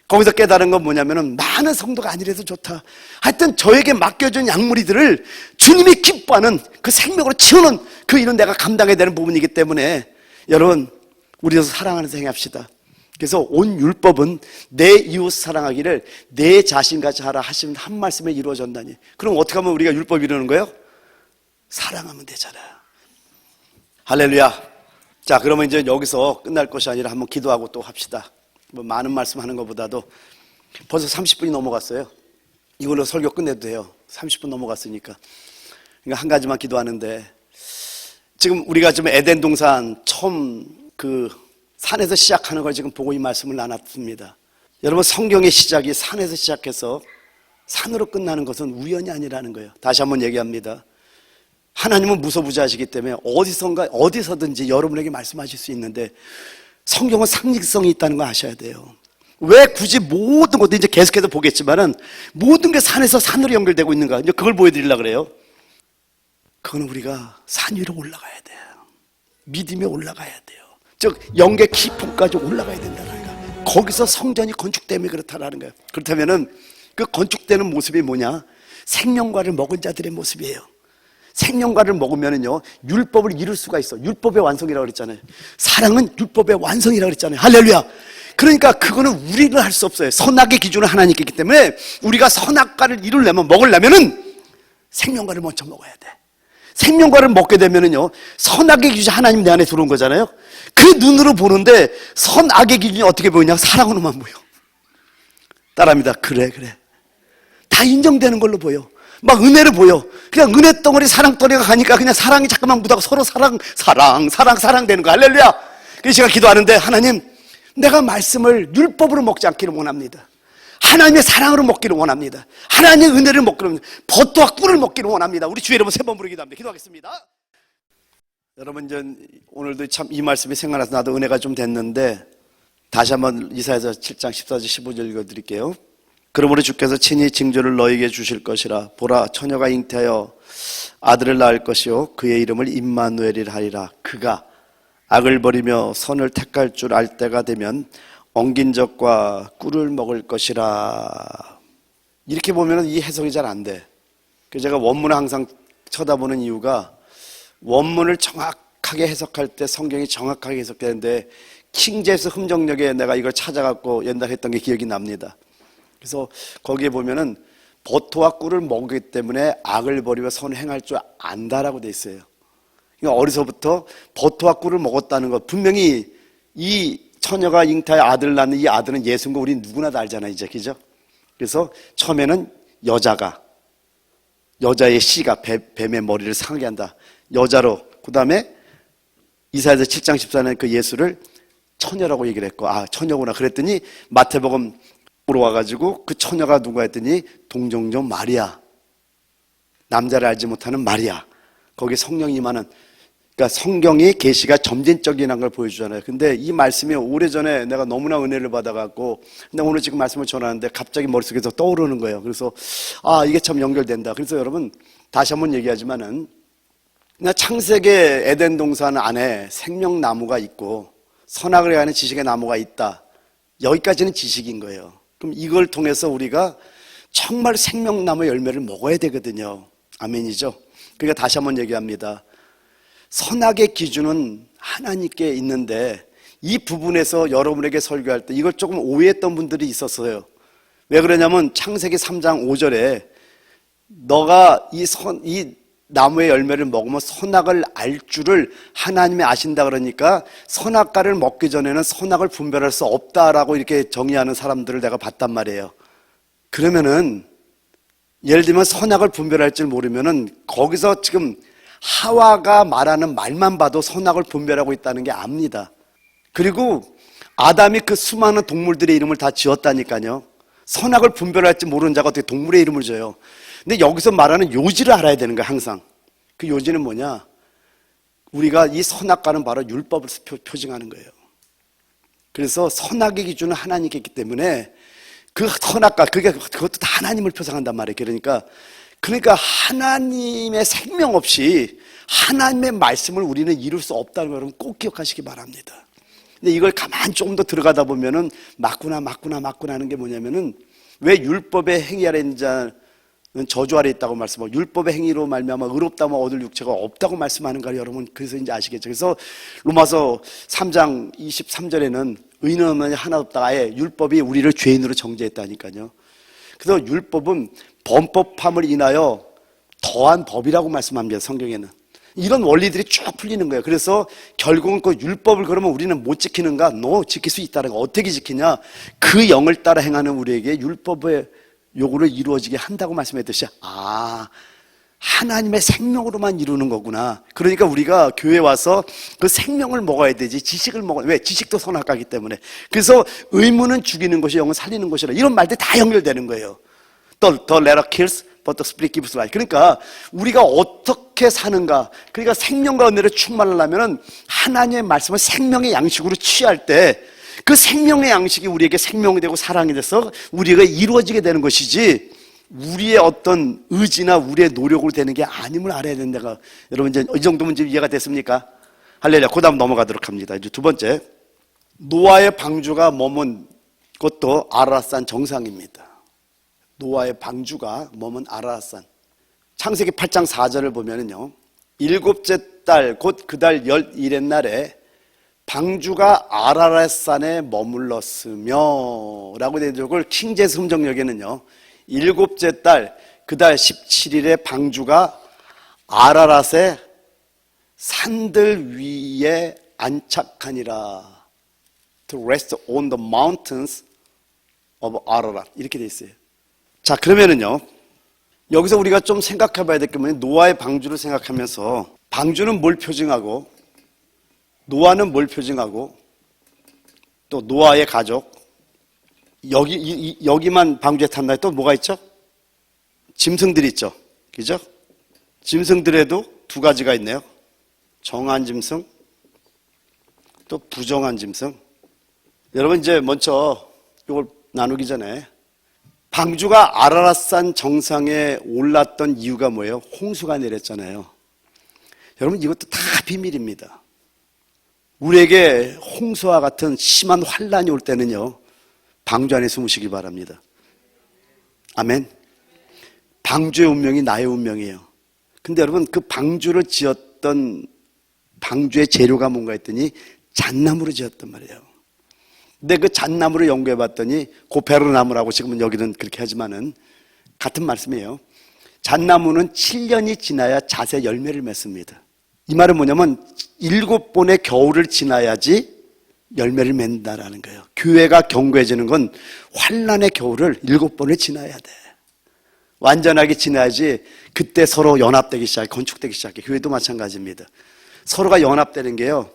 거기서 깨달은 건 뭐냐면은, 많은 성도가 아니라도 좋다. 하여튼 저에게 맡겨준 약물이들을 주님이 기뻐하는 그 생명으로 채우는 그 일은 내가 감당해야 되는 부분이기 때문에 여러분, 우리도 사랑하는 생각합시다. 그래서 온 율법은 내 이웃 사랑하기를 내 자신같이 하라 하시는 한 말씀에 이루어졌다니. 그럼 어떻게 하면 우리가 율법 이루는 거예요? 사랑하면 되잖아요. 할렐루야. 자, 그러면 이제 여기서 끝날 것이 아니라 한번 기도하고 또 합시다. 뭐 많은 말씀하는 것보다도 벌써 30분이 넘어갔어요. 이걸로 설교 끝내도 돼요. 30분 넘어갔으니까. 그러니까 한 가지만 기도하는데, 지금 우리가 지금 에덴 동산 처음 그 산에서 시작하는 걸 지금 보고 이 말씀을 나눴습니다. 여러분, 성경의 시작이 산에서 시작해서 산으로 끝나는 것은 우연이 아니라는 거예요. 다시 한번 얘기합니다. 하나님은 무소부재하시기 때문에 어디서든지 여러분에게 말씀하실 수 있는데, 성경은 상징성이 있다는 걸 아셔야 돼요. 왜 굳이 모든 것도 이제 계속해서 보겠지만은 모든 게 산에서 산으로 연결되고 있는가? 이제 그걸 보여드리려고 그래요. 그거는 우리가 산 위로 올라가야 돼요. 믿음에 올라가야 돼요. 즉 영계 깊음까지 올라가야 된다는 거예요. 거기서 성전이 건축되면 그렇다라는 거예요. 그렇다면은 그 건축되는 모습이 뭐냐? 생명과를 먹은 자들의 모습이에요. 생명과를 먹으면은요, 율법을 이룰 수가 있어. 율법의 완성이라고 그랬잖아요. 사랑은 율법의 완성이라고 그랬잖아요. 할렐루야. 그러니까 그거는 우리는 할 수 없어요. 선악의 기준은 하나님께 있기 때문에 우리가 선악과를 이루려면, 먹으려면은 생명과를 먼저 먹어야 돼. 생명과를 먹게 되면은요, 선악의 기준이 하나님 내 안에 들어온 거잖아요. 그 눈으로 보는데 선악의 기준이 어떻게 보이냐? 사랑으로만 보여. 따라합니다. 그래. 다 인정되는 걸로 보여. 막 은혜를 보여. 그냥 은혜 덩어리 사랑 덩어리가 가니까 그냥 사랑이 잠깐만 묻어가 서로 사랑 되는 거. 할렐루야. 그래서 제가 기도하는데, 하나님, 내가 말씀을 율법으로 먹지 않기를 원합니다. 하나님의 사랑으로 먹기를 원합니다. 하나님의 은혜를 먹기를 원합니다. 버터와 꿀을 먹기를 원합니다. 우리 주의 이름으로 3번 부르기도 합니다. 기도하겠습니다. 여러분, 이제 오늘도 참 이 말씀이 생각나서 나도 은혜가 좀 됐는데 다시 한번 이사야서 7장 14절 15절 읽어드릴게요. 그러므로 주께서 친히 징조를 너에게 주실 것이라. 보라, 처녀가 잉태하여 아들을 낳을 것이요 그의 이름을 임마누엘이라 하리라. 그가 악을 버리며 선을 택할 줄 알 때가 되면 엉긴 적과 꿀을 먹을 것이라. 이렇게 보면 이 해석이 잘 안 돼. 그래서 제가 원문을 항상 쳐다보는 이유가 원문을 정확하게 해석할 때 성경이 정확하게 해석되는데 킹제임스 흠정역에 내가 이걸 찾아갖고 옛날에 했던 게 기억이 납니다. 그래서 거기에 보면은 버터와 꿀을 먹기 때문에 악을 버리며 선을 행할 줄 안다라고 돼 있어요. 그러니까 어려서부터 버터와 꿀을 먹었다는 것, 분명히 이 처녀가 잉태하여 아들을 낳는 이 아들은 예수인 거 우리 누구나 다 알잖아요, 이제. 그죠? 그래서 처음에는 여자의 씨가 뱀의 머리를 상하게 한다. 여자로. 그 다음에 이사야서 7장 14절에 그 예수를 처녀라고 얘기를 했고, 아, 처녀구나. 그랬더니 마태복음으로 와가지고 그 처녀가 누가 했더니 동정녀 마리아. 남자를 알지 못하는 마리아. 거기 성령이 임하는, 그러니까 성경의 계시가 점진적이라는 걸 보여주잖아요. 근데 이 말씀이 오래전에 내가 너무나 은혜를 받아갖고, 근데 오늘 지금 말씀을 전하는데 갑자기 머릿속에서 떠오르는 거예요. 그래서 아, 이게 참 연결된다. 그래서 여러분 다시 한번 얘기하지만은 창세기 에덴 동산 안에 생명나무가 있고 선악을 하는 지식의 나무가 있다. 여기까지는 지식인 거예요. 그럼 이걸 통해서 우리가 정말 생명나무 열매를 먹어야 되거든요. 아멘이죠? 그러니까 다시 한번 얘기합니다. 선악의 기준은 하나님께 있는데 이 부분에서 여러분에게 설교할 때 이걸 조금 오해했던 분들이 있었어요. 왜 그러냐면 창세기 3장 5절에 너가 이 나무의 열매를 먹으면 선악을 알 줄을 하나님이 아신다 그러니까 선악과를 먹기 전에는 선악을 분별할 수 없다라고 이렇게 정의하는 사람들을 내가 봤단 말이에요. 그러면은 예를 들면 선악을 분별할 줄 모르면은 거기서 지금 하와가 말하는 말만 봐도 선악을 분별하고 있다는 게 압니다. 그리고 아담이 그 수많은 동물들의 이름을 다 지었다니까요. 선악을 분별할지 모르는 자가 어떻게 동물의 이름을 져요. 근데 여기서 말하는 요지를 알아야 되는 거야, 항상. 그 요지는 뭐냐? 우리가 이 선악과는 바로 율법을 표징하는 거예요. 그래서 선악의 기준은 하나님께 있기 때문에 그 선악과, 그것도 다 하나님을 표상한단 말이에요. 그러니까 하나님의 생명 없이 하나님의 말씀을 우리는 이룰 수 없다는 걸 여러분 꼭 기억하시기 바랍니다. 근데 이걸 가만 조금 더 들어가다 보면은 맞구나 하는 게 뭐냐면은 왜 율법의 행위 아래 있는 자는 저주 아래 있다고 말씀하고 율법의 행위로 말미암아 의롭다면 얻을 육체가 없다고 말씀하는가 여러분 그래서 이제 아시겠죠. 그래서 로마서 3장 23절에는 의인은 하나 없다. 아예 율법이 우리를 죄인으로 정죄했다니까요. 그래서 율법은 범법함을 인하여 더한 법이라고 말씀합니다. 성경에는 이런 원리들이 쭉 풀리는 거예요. 그래서 결국은 그 율법을 그러면 우리는 못 지키는가? 지킬 수 있다는 거. 어떻게 지키냐? 그 영을 따라 행하는 우리에게 율법의 요구를 이루어지게 한다고 말씀했듯이 하나님의 생명으로만 이루는 거구나. 그러니까 우리가 교회 와서 그 생명을 먹어야 되지 지식을 왜? 지식도 선악과이기 때문에. 그래서 의무는 죽이는 것이 영은 살리는 것이라 이런 말들 다 연결되는 거예요. The letter kills, but the spirit gives life. 그러니까 우리가 어떻게 사는가? 그러니까 생명과 은혜를 충만하려면 하나님의 말씀을 생명의 양식으로 취할 때 그 생명의 양식이 우리에게 생명이 되고 사랑이 돼서 우리가 이루어지게 되는 것이지 우리의 어떤 의지나 우리의 노력으로 되는 게 아님을 알아야 된다가 여러분 이제 이 정도면 이제 이해가 됐습니까? 할렐루야. 그 다음 넘어가도록 합니다. 이제 두 번째, 노아의 방주가 머문 것도 아라랏산 정상입니다. 노아의 방주가 머문 아라랏산. 창세기 8장 4절을 보면은요, 일곱째 달 곧 그 달 11의 날에 방주가 아라랏산에 머물렀으며 라고 되어 있는 걸 킹제임스 흠정역에는요, 일곱째 달 그 달 17일에 방주가 아라랏의 산들 위에 안착하니라. To rest on the mountains of Ararat. 이렇게 되어 있어요. 자, 그러면은요, 여기서 우리가 좀 생각해 봐야 될 게 뭐냐면 노아의 방주를 생각하면서 방주는 뭘 표징하고 노아는 뭘 표징하고 또 노아의 가족 여기만 방주에 탔나요? 또 뭐가 있죠? 짐승들이 있죠. 그죠? 짐승들에도 두 가지가 있네요. 정한 짐승, 또 부정한 짐승. 여러분 이제 먼저 이걸 나누기 전에 방주가 아라랏산 정상에 올랐던 이유가 뭐예요? 홍수가 내렸잖아요. 여러분 이것도 다 비밀입니다. 우리에게 홍수와 같은 심한 환란이 올 때는요, 방주 안에 숨으시기 바랍니다. 아멘. 방주의 운명이 나의 운명이에요. 근데 여러분 그 방주를 지었던 방주의 재료가 뭔가 했더니 잣나무로 지었단 말이에요. 근데 그 잣나무를 연구해 봤더니 고페르나무라고 지금은 여기는 그렇게 하지만은 같은 말씀이에요. 잣나무는 7년이 지나야 잣의 열매를 맺습니다. 이 말은 뭐냐면 7번의 겨울을 지나야지 열매를 맺는다라는 거예요. 교회가 견고해지는 건 환란의 겨울을 7번을 지나야 돼. 완전하게 지나야지 그때 서로 연합되기 시작해, 건축되기 시작해. 교회도 마찬가지입니다. 서로가 연합되는 게요,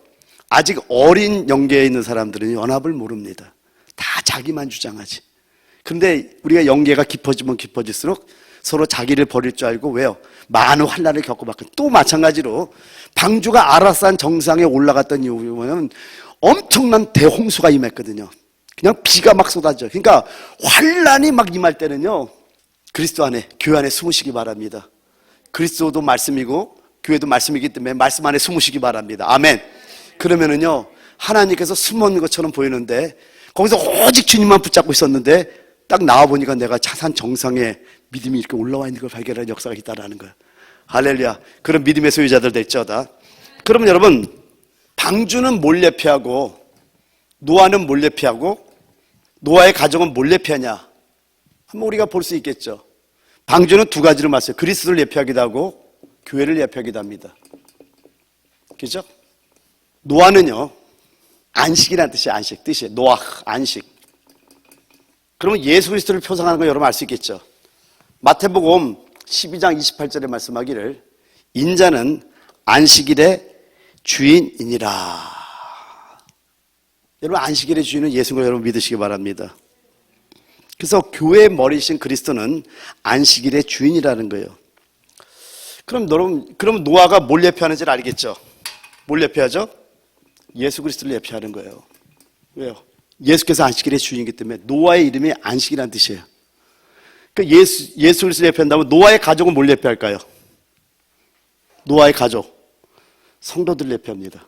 아직 어린 영계에 있는 사람들은 연합을 모릅니다. 다 자기만 주장하지. 그런데 우리가 영계가 깊어지면 깊어질수록 서로 자기를 버릴 줄 알고, 왜요? 많은 환란을 겪어봤거든. 또 마찬가지로 방주가 아라산 정상에 올라갔던 이유는 엄청난 대홍수가 임했거든요. 그냥 비가 막 쏟아져. 그러니까 환란이 막 임할 때는요, 그리스도 안에, 교회 안에 숨으시기 바랍니다. 그리스도도 말씀이고 교회도 말씀이기 때문에 말씀 안에 숨으시기 바랍니다. 아멘. 그러면은요, 하나님께서 숨어있는 것처럼 보이는데 거기서 오직 주님만 붙잡고 있었는데 딱 나와보니까 내가 자산 정상에 믿음이 이렇게 올라와 있는 걸 발견하는 역사가 있다라는 거예요. 할렐루야. 그런 믿음의 소유자들 될지어다. 그러면 여러분, 방주는 몰래 피하고 노아는 몰래 피하고 노아의 가정은 몰래 피하냐? 한번 우리가 볼 수 있겠죠. 방주는 두 가지로 말씀해요. 그리스도를 예표하기도 하고 교회를 예표하기도 합니다. 그죠? 노아는요, 안식이라는 뜻이에요. 안식 뜻이에요. 노아, 안식. 그러면 예수 그리스도를 표상하는 거 여러분 알 수 있겠죠. 마태복음 12장 28절에 말씀하기를 인자는 안식일의 주인이니라. 여러분 안식일의 주인은 예수님을 여러분 믿으시기 바랍니다. 그래서 교회의 머리신 그리스도는 안식일의 주인이라는 거예요. 그럼 노아가 뭘 예표하는지를 알겠죠? 뭘 예표하죠? 예수 그리스도를 예표하는 거예요. 왜요? 예수께서 안식일의 주인이기 때문에 노아의 이름이 안식이라는 뜻이에요. 그러니까 예수 그리스도를 예표한다면 노아의 가족은 뭘 예표할까요? 노아의 가족, 성도들을 예표합니다.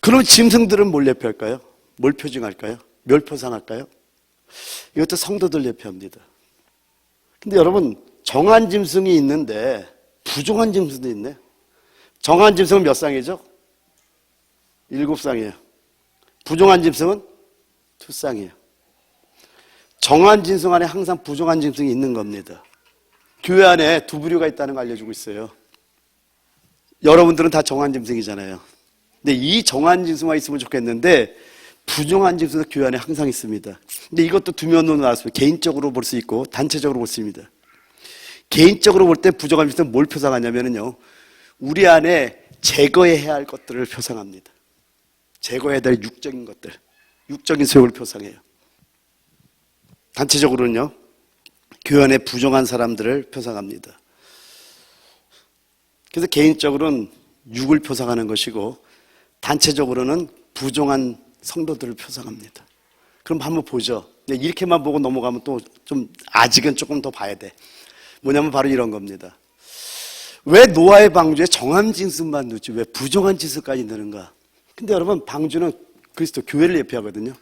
그럼 짐승들은 뭘 예표할까요? 뭘 표징할까요? 뭘 표상할까요? 이것도 성도들 예표합니다. 근데 여러분, 정한 짐승이 있는데 부정한 짐승도 있네. 정한 짐승은 몇 쌍이죠? 7쌍이에요. 부정한 짐승은 2쌍이에요. 정한 짐승 안에 항상 부정한 짐승이 있는 겁니다. 교회 안에 두 부류가 있다는 걸 알려주고 있어요. 여러분들은 다 정한 짐승이잖아요. 근데 이 정한 짐승만 있으면 좋겠는데 부정한 짐승은 교회 안에 항상 있습니다. 근데 이것도 두 면으로 나왔습니다. 개인적으로 볼 수 있고 단체적으로 볼 수 있습니다. 개인적으로 볼 때 부정한 짐승은 뭘 표상하냐면요, 우리 안에 제거해야 할 것들을 표상합니다. 제거해야 될 육적인 것들, 육적인 소욕을 표상해요. 단체적으로는요, 교회 안에 부정한 사람들을 표상합니다. 그래서 개인적으로는 육을 표상하는 것이고 단체적으로는 부정한 성도들을 표상합니다. 그럼 한번 보죠. 이렇게만 보고 넘어가면 또 좀 아직은 조금 더 봐야 돼. 뭐냐면 바로 이런 겁니다. 왜 노아의 방주에 정한 짐승만 넣지 왜 부정한 짐승까지 넣는가? 근데 여러분, 방주는 그리스도 교회를 예표하거든요.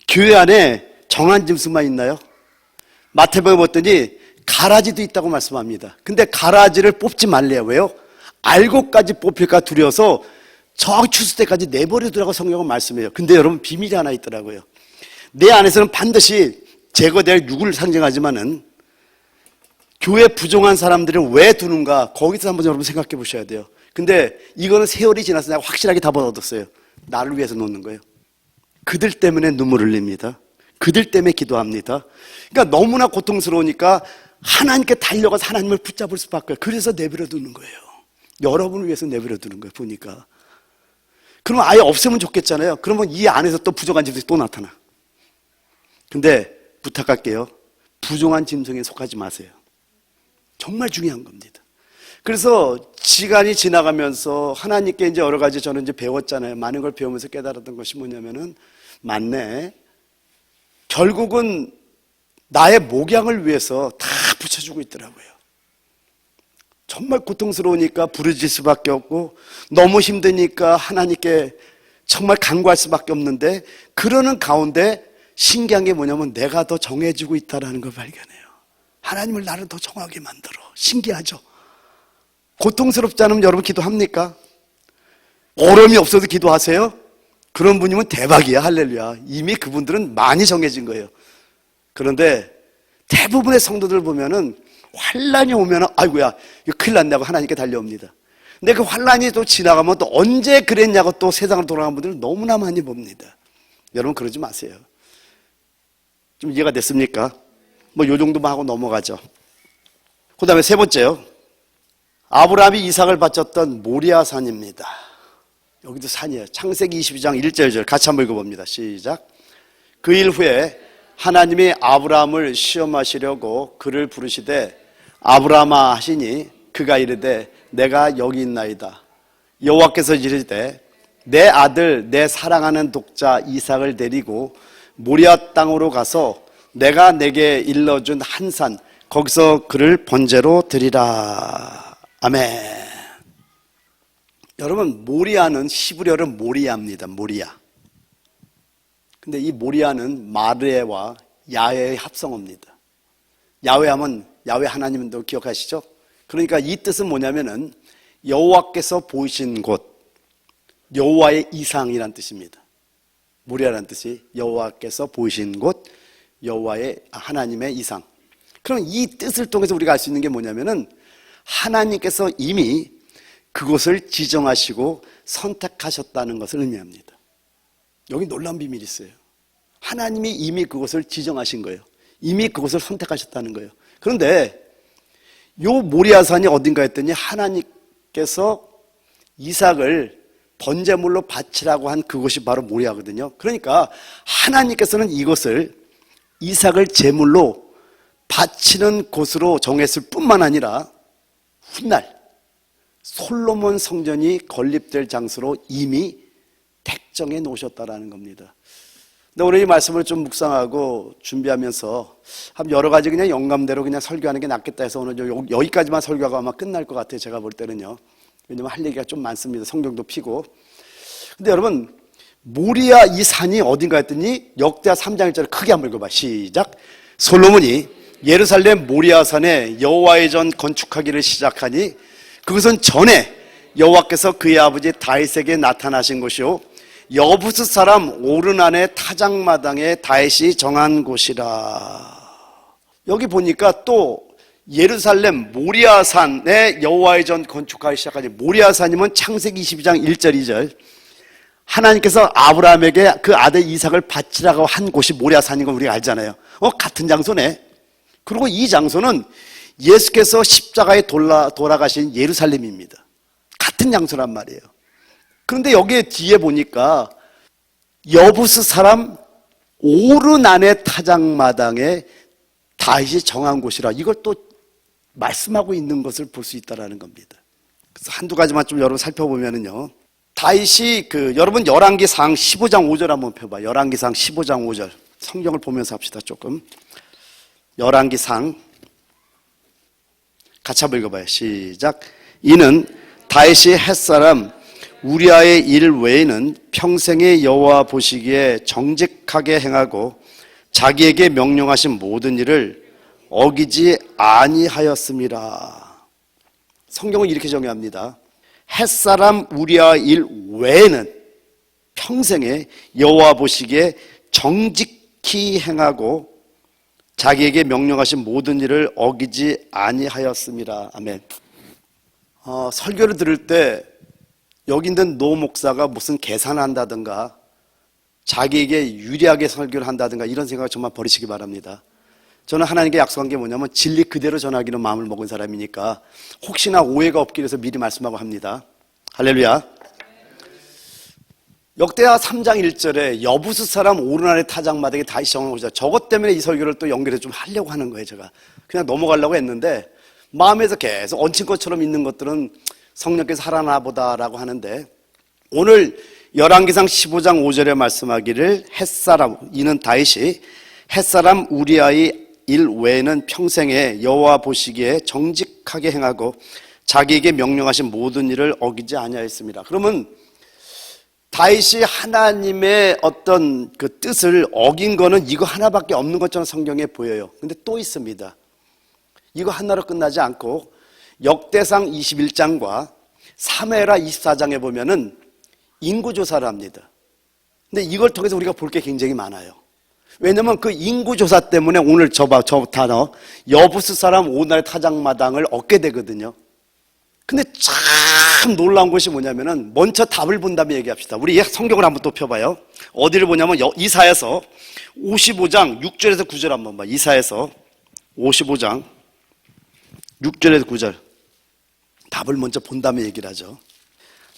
교회 안에 정한 짐승만 있나요? 마태복음에 봤더니 가라지도 있다고 말씀합니다. 근데 가라지를 뽑지 말래요. 왜요? 알고까지 뽑힐까 두려워서 저 추수 때까지 내버려두라고 성경은 말씀해요. 근데 여러분, 비밀이 하나 있더라고요. 내 안에서는 반드시 제거될 육을 상징하지만은 교회 부정한 사람들은 왜 두는가? 거기서 한번 여러분 생각해 보셔야 돼요. 근데 이거는 세월이 지나서 내가 확실하게 답을 얻었어요. 나를 위해서 놓는 거예요. 그들 때문에 눈물을 흘립니다. 그들 때문에 기도합니다. 그러니까 너무나 고통스러우니까 하나님께 달려가서 하나님을 붙잡을 수밖에 없어요. 그래서 내버려 두는 거예요. 여러분을 위해서 내버려 두는 거예요. 보니까. 그러면 아예 없으면 좋겠잖아요. 그러면 이 안에서 또 부정한 짐승이 또 나타나. 근데 부탁할게요. 부정한 짐승에 속하지 마세요. 정말 중요한 겁니다. 그래서 시간이 지나가면서 하나님께 이제 여러 가지 저는 이제 배웠잖아요. 많은 걸 배우면서 깨달았던 것이 뭐냐면은, 맞네. 결국은 나의 목양을 위해서 다 붙여주고 있더라고요. 정말 고통스러우니까 부르짖을 수밖에 없고, 너무 힘드니까 하나님께 정말 간구할 수밖에 없는데, 그러는 가운데 신기한 게 뭐냐면 내가 더 정해지고 있다는 걸 발견해요. 하나님을 나를 더 정하게 만들어. 신기하죠? 고통스럽지 않으면 여러분 기도합니까? 어려움이 없어도 기도하세요? 그런 분이면 대박이야. 할렐루야. 이미 그분들은 많이 정해진 거예요. 그런데 대부분의 성도들 보면은 환란이 오면은 아이고야 이거 큰일 났냐고 하나님께 달려옵니다. 근데 그 환란이 또 지나가면 또 언제 그랬냐고 또 세상으로 돌아간 분들을 너무나 많이 봅니다. 여러분 그러지 마세요. 좀 이해가 됐습니까? 뭐 요 정도만 하고 넘어가죠. 그 다음에 세 번째요. 아브라함이 이삭을 바쳤던 모리아 산입니다. 여기도 산이에요. 창세기 22장 1절 같이 한번 읽어봅니다. 시작. 그 일 후에 하나님이 아브라함을 시험하시려고 그를 부르시되 아브라함아 하시니 그가 이르되 내가 여기 있나이다. 여호와께서 이르시되 내 아들 내 사랑하는 독자 이삭을 데리고 모리아 땅으로 가서 내가 내게 일러준 한 산 거기서 그를 번제로 드리라. 아멘. 여러분 모리아는 히브리어로 모리아입니다. 모리아. 근데 이 모리아는 마르에와 야훼의 합성어입니다. 야훼 하면 야훼 하나님도 기억하시죠? 그러니까 이 뜻은 뭐냐면은 여호와께서 보이신 곳, 여호와의 이상이란 뜻입니다. 모리아라는 뜻이 여호와께서 보이신 곳, 여호와의 하나님의 이상. 그럼 이 뜻을 통해서 우리가 알 수 있는 게 뭐냐면은 하나님께서 이미 그곳을 지정하시고 선택하셨다는 것을 의미합니다. 여기 놀라운 비밀이 있어요. 하나님이 이미 그곳을 지정하신 거예요. 이미 그곳을 선택하셨다는 거예요. 그런데 요 모리아산이 어딘가 했더니 하나님께서 이삭을 번제물로 바치라고 한 그곳이 바로 모리아거든요. 그러니까 하나님께서는 이곳을 이삭을 제물로 바치는 곳으로 정했을 뿐만 아니라 훗날 솔로몬 성전이 건립될 장소로 이미 택정해 놓으셨다라는 겁니다. 근데 오늘 이 말씀을 좀 묵상하고 준비하면서 한 여러 가지 그냥 영감대로 그냥 설교하는 게 낫겠다 해서 오늘 여기까지만 설교하고 아마 끝날 것 같아요. 제가 볼 때는요. 왜냐면 할 얘기가 좀 많습니다. 성경도 피고. 근데 여러분 모리아 이 산이 어딘가 했더니 역대하 3장 1절을 크게 한번 읽어봐. 시작. 솔로몬이 예루살렘 모리아 산에 여호와의 전 건축하기를 시작하니 그것은 전에 여호와께서 그의 아버지 다윗에게 나타나신 곳이요 여부스 사람 오르난의 타작마당에 다윗이 정한 곳이라. 여기 보니까 또 예루살렘 모리아산에 여호와의 전 건축하기 시작하니 모리아산이면 창세기 22장 1절 2절 하나님께서 아브라함에게 그 아들 이삭을 바치라고 한 곳이 모리아산인 걸 우리가 알잖아요. 같은 장소네. 그리고 이 장소는 예수께서 십자가에 돌아가신 예루살렘입니다. 같은 장소란 말이에요. 그런데 여기에 뒤에 보니까 여부스 사람 오르난의 타작마당에 다윗이 정한 곳이라 이걸 또 말씀하고 있는 것을 볼 수 있다는 겁니다. 그래서 한두 가지만 좀 여러분 살펴보면은요. 다윗이 여러분 열왕기상 15장 5절 한번 펴봐. 열왕기상 15장 5절. 성경을 보면서 합시다 조금. 열왕기상 같이 한번 읽어봐요. 시작. 이는 다윗이 햇사람 우리아의 일 외에는 평생의 여호와 보시기에 정직하게 행하고 자기에게 명령하신 모든 일을 어기지 아니하였음이라. 성경은 이렇게 정의합니다. 햇사람 우리아 일 외에는 평생에 여호와 보시기에 정직히 행하고 자기에게 명령하신 모든 일을 어기지 아니하였음이라. 아멘. 설교를 들을 때 여기 있는 노 목사가 무슨 계산한다든가 자기에게 유리하게 설교를 한다든가 이런 생각을 정말 버리시기 바랍니다. 저는 하나님께 약속한 게 뭐냐면 진리 그대로 전하기로 마음을 먹은 사람이니까 혹시나 오해가 없기 위해서 미리 말씀하고 합니다. 할렐루야. 역대하 3장 1절에 여부스 사람 오르난의 타작마당에 다시 정한 곳이다. 저것 때문에 이 설교를 또 연결해서 좀 하려고 하는 거예요. 제가 그냥 넘어가려고 했는데 마음에서 계속 얹힌 것처럼 있는 것들은 성령께서 하라나 보다라고 하는데, 오늘 열왕기상 15장 5절에 말씀하기를 햇사람, 이는 다윗이 햇사람 우리아의 일 외에는 평생에 여호와 보시기에 정직하게 행하고 자기에게 명령하신 모든 일을 어기지 아니하였습니다. 그러면 다윗이 하나님의 어떤 그 뜻을 어긴 거는 이거 하나밖에 없는 것처럼 성경에 보여요. 근데 또 있습니다. 이거 하나로 끝나지 않고 역대상 21장과 사무엘하 24장에 보면은 인구조사를 합니다. 근데 이걸 통해서 우리가 볼 게 굉장히 많아요. 왜냐면 그 인구조사 때문에 오늘 저 단어 여부스 사람 오날 타작마당을 얻게 되거든요. 근데 참 놀라운 것이 뭐냐면은 먼저 답을 본 다음에 얘기합시다. 우리 성경을 한번 또 펴봐요. 어디를 보냐면 이사야서 55장 6절에서 9절 한번 봐. 이사야서 55장 6절에서 9절. 답을 먼저 본 다음에 얘기를 하죠.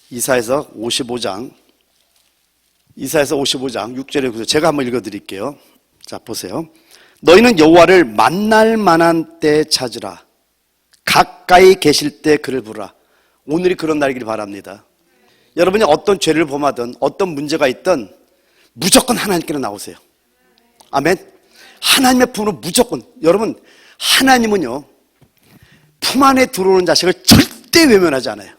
이사야서 55장 6절에 9절. 제가 한번 읽어드릴게요. 자, 보세요. 너희는 여호와를 만날 만한 때 찾으라. 가까이 계실 때 그를 부르라. 오늘이 그런 날이길 바랍니다. 여러분이 어떤 죄를 범하든 어떤 문제가 있든 무조건 하나님께로 나오세요. 아멘. 하나님의 품으로 무조건. 여러분, 하나님은요 품 안에 들어오는 자식을 절대 외면하지 않아요.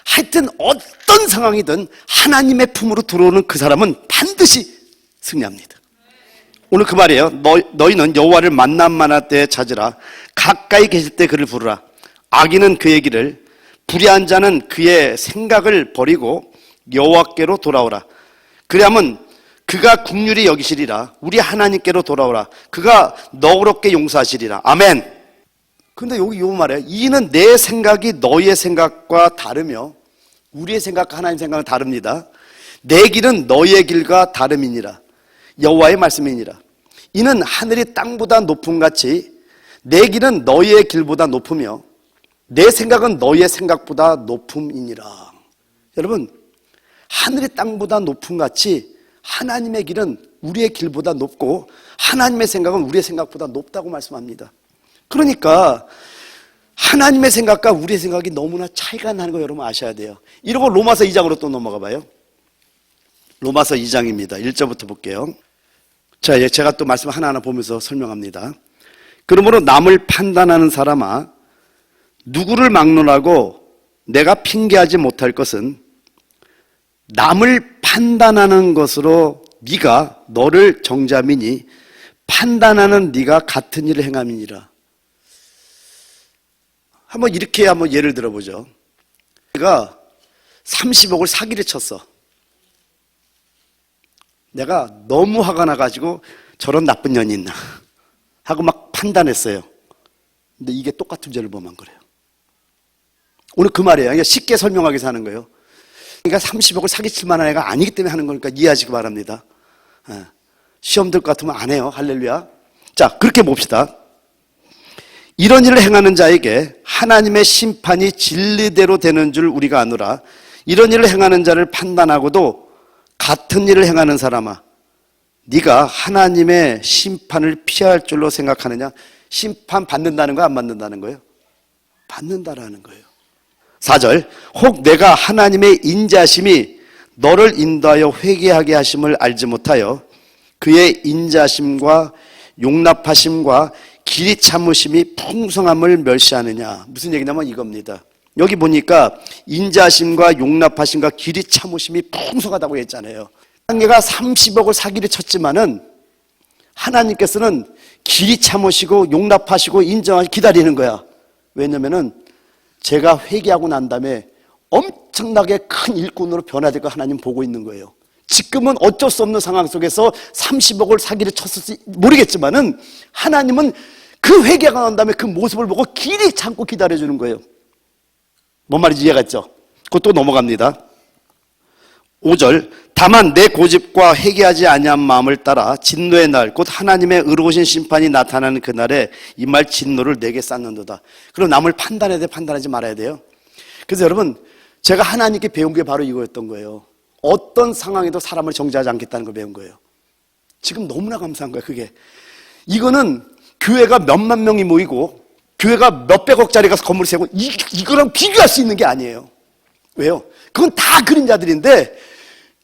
하여튼 어떤 상황이든 하나님의 품으로 들어오는 그 사람은 반드시 승리합니다. 오늘 그 말이에요. 너희는 여호와를 만남 만할 때 찾으라. 가까이 계실 때 그를 부르라. 악인은 그의 길을, 불의한 자는 그의 생각을 버리고 여호와께로 돌아오라. 그리하면 그가 긍휼히 여기시리라. 우리 하나님께로 돌아오라. 그가 너그럽게 용서하시리라. 아멘. 근데 여기 요 말이에요. 이는 내 생각이 너희의 생각과 다르며 우리의 생각과 하나님의 생각은 다릅니다. 내 길은 너희의 길과 다름이니라. 여호와의 말씀이니라. 이는 하늘이 땅보다 높음 같이 내 길은 너희의 길보다 높으며 내 생각은 너희의 생각보다 높음이니라. 여러분, 하늘이 땅보다 높음 같이 하나님의 길은 우리의 길보다 높고 하나님의 생각은 우리의 생각보다 높다고 말씀합니다. 그러니까 하나님의 생각과 우리의 생각이 너무나 차이가 나는 거 여러분 아셔야 돼요. 이러고 로마서 2장으로 또 넘어가 봐요. 로마서 2장입니다. 1절부터 볼게요. 자, 제가 또 말씀 하나하나 보면서 설명합니다. 그러므로 남을 판단하는 사람아, 누구를 막론하고 내가 핑계하지 못할 것은 남을 판단하는 것으로 네가 너를 정죄함이니 판단하는 네가 같은 일을 행함이니라. 한번 이렇게 한번 예를 들어보죠. 내가 30억을 사기를 쳤어. 내가 너무 화가 나가지고 저런 나쁜 년이 있나 하고 막 판단했어요. 근데 이게 똑같은 죄를 범한 거래요. 오늘 그 말이에요. 그러니까 쉽게 설명하기 위해서 하는 거예요. 그러니까 30억을 사기칠 만한 애가 아니기 때문에 하는 거니까 이해하시기 바랍니다. 시험 들 것 같으면 안 해요. 할렐루야. 자, 그렇게 봅시다. 이런 일을 행하는 자에게 하나님의 심판이 진리대로 되는 줄 우리가 아노라. 이런 일을 행하는 자를 판단하고도 같은 일을 행하는 사람아, 네가 하나님의 심판을 피할 줄로 생각하느냐? 심판 받는다는 거야, 안 받는다는 거예요? 받는다라는 거예요. 4절, 혹 내가 하나님의 인자심이 너를 인도하여 회개하게 하심을 알지 못하여 그의 인자심과 용납하심과 길이 참으심이 풍성함을 멸시하느냐. 무슨 얘기냐면 이겁니다. 여기 보니까 인자심과 용납하심과 길이 참으심이 풍성하다고 했잖아요. 얘가 30억을 사기를 쳤지만은 하나님께서는 길이 참으시고 용납하시고 인정하시고 기다리는 거야. 왜냐면은 제가 회개하고 난 다음에 엄청나게 큰 일꾼으로 변화될 거 하나님 보고 있는 거예요. 지금은 어쩔 수 없는 상황 속에서 30억을 사기를 쳤을지 모르겠지만은 하나님은 그 회개가 난 다음에 그 모습을 보고 길이 참고 기다려주는 거예요. 뭔 말인지 이해가 있죠? 그것도 넘어갑니다. 5절, 다만 내 고집과 회개하지 아니한 마음을 따라 진노의 날 곧 하나님의 의로우신 심판이 나타나는 그날에 이 말 진노를 내게 쌓는도다. 그럼 남을 판단해야 돼, 판단하지 말아야 돼요. 그래서 여러분, 제가 하나님께 배운 게 바로 이거였던 거예요. 어떤 상황에도 사람을 정죄하지 않겠다는 걸 배운 거예요. 지금 너무나 감사한 거예요. 그게 이거는 교회가 몇만 명이 모이고 교회가 몇백억짜리 가서 건물을 세우고 이거랑 비교할 수 있는 게 아니에요. 왜요? 그건 다 그림자들인데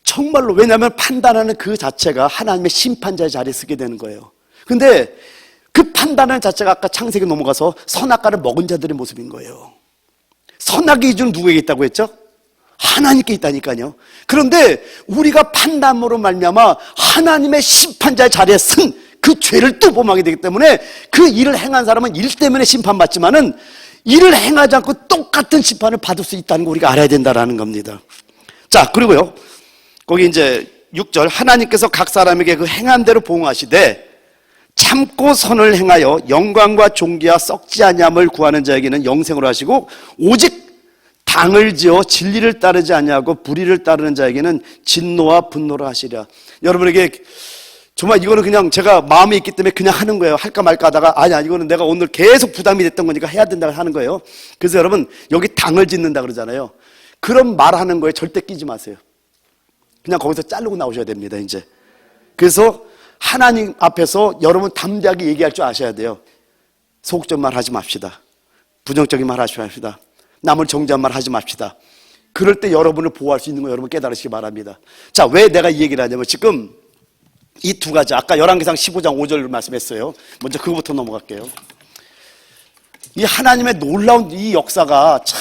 정말로, 왜냐하면 판단하는 그 자체가 하나님의 심판자의 자리에 서게 되는 거예요. 근데 그 판단하는 자체가 아까 창세기 넘어가서 선악과를 먹은 자들의 모습인 거예요. 선악의 기준은 누구에게 있다고 했죠? 하나님께 있다니까요. 그런데 우리가 판단으로 말미암아 하나님의 심판자의 자리에 선 그 죄를 또 범하게 되기 때문에 그 일을 행한 사람은 일 때문에 심판받지만은 일을 행하지 않고 똑같은 심판을 받을 수 있다는 거 우리가 알아야 된다라는 겁니다. 자, 그리고요, 거기 이제 6절, 하나님께서 각 사람에게 그 행한 대로 보응하시되 참고 선을 행하여 영광과 존귀와 썩지 아니함을 구하는 자에게는 영생으로 하시고 오직 당을 지어 진리를 따르지 아니하고 불의를 따르는 자에게는 진노와 분노를 하시리라. 여러분에게 정말 이거는 그냥 제가 마음에 있기 때문에 그냥 하는 거예요. 할까 말까 하다가 아니야, 이거는 내가 오늘 계속 부담이 됐던 거니까 해야 된다고 하는 거예요. 그래서 여러분, 여기 당을 짓는다 그러잖아요. 그런 말하는 거에 절대 끼지 마세요. 그냥 거기서 자르고 나오셔야 됩니다, 이제. 그래서 하나님 앞에서 여러분 담대하게 얘기할 줄 아셔야 돼요. 소극적인 말 하지 맙시다. 부정적인 말 하지 맙시다. 남을 정죄한 말 하지 맙시다. 그럴 때 여러분을 보호할 수 있는 거 여러분 깨달으시기 바랍니다. 자, 왜 내가 이 얘기를 하냐면 지금 이 두 가지, 아까 열왕기상 15장 5절을 말씀했어요. 먼저 그거부터 넘어갈게요. 이 하나님의 놀라운 이 역사가 참,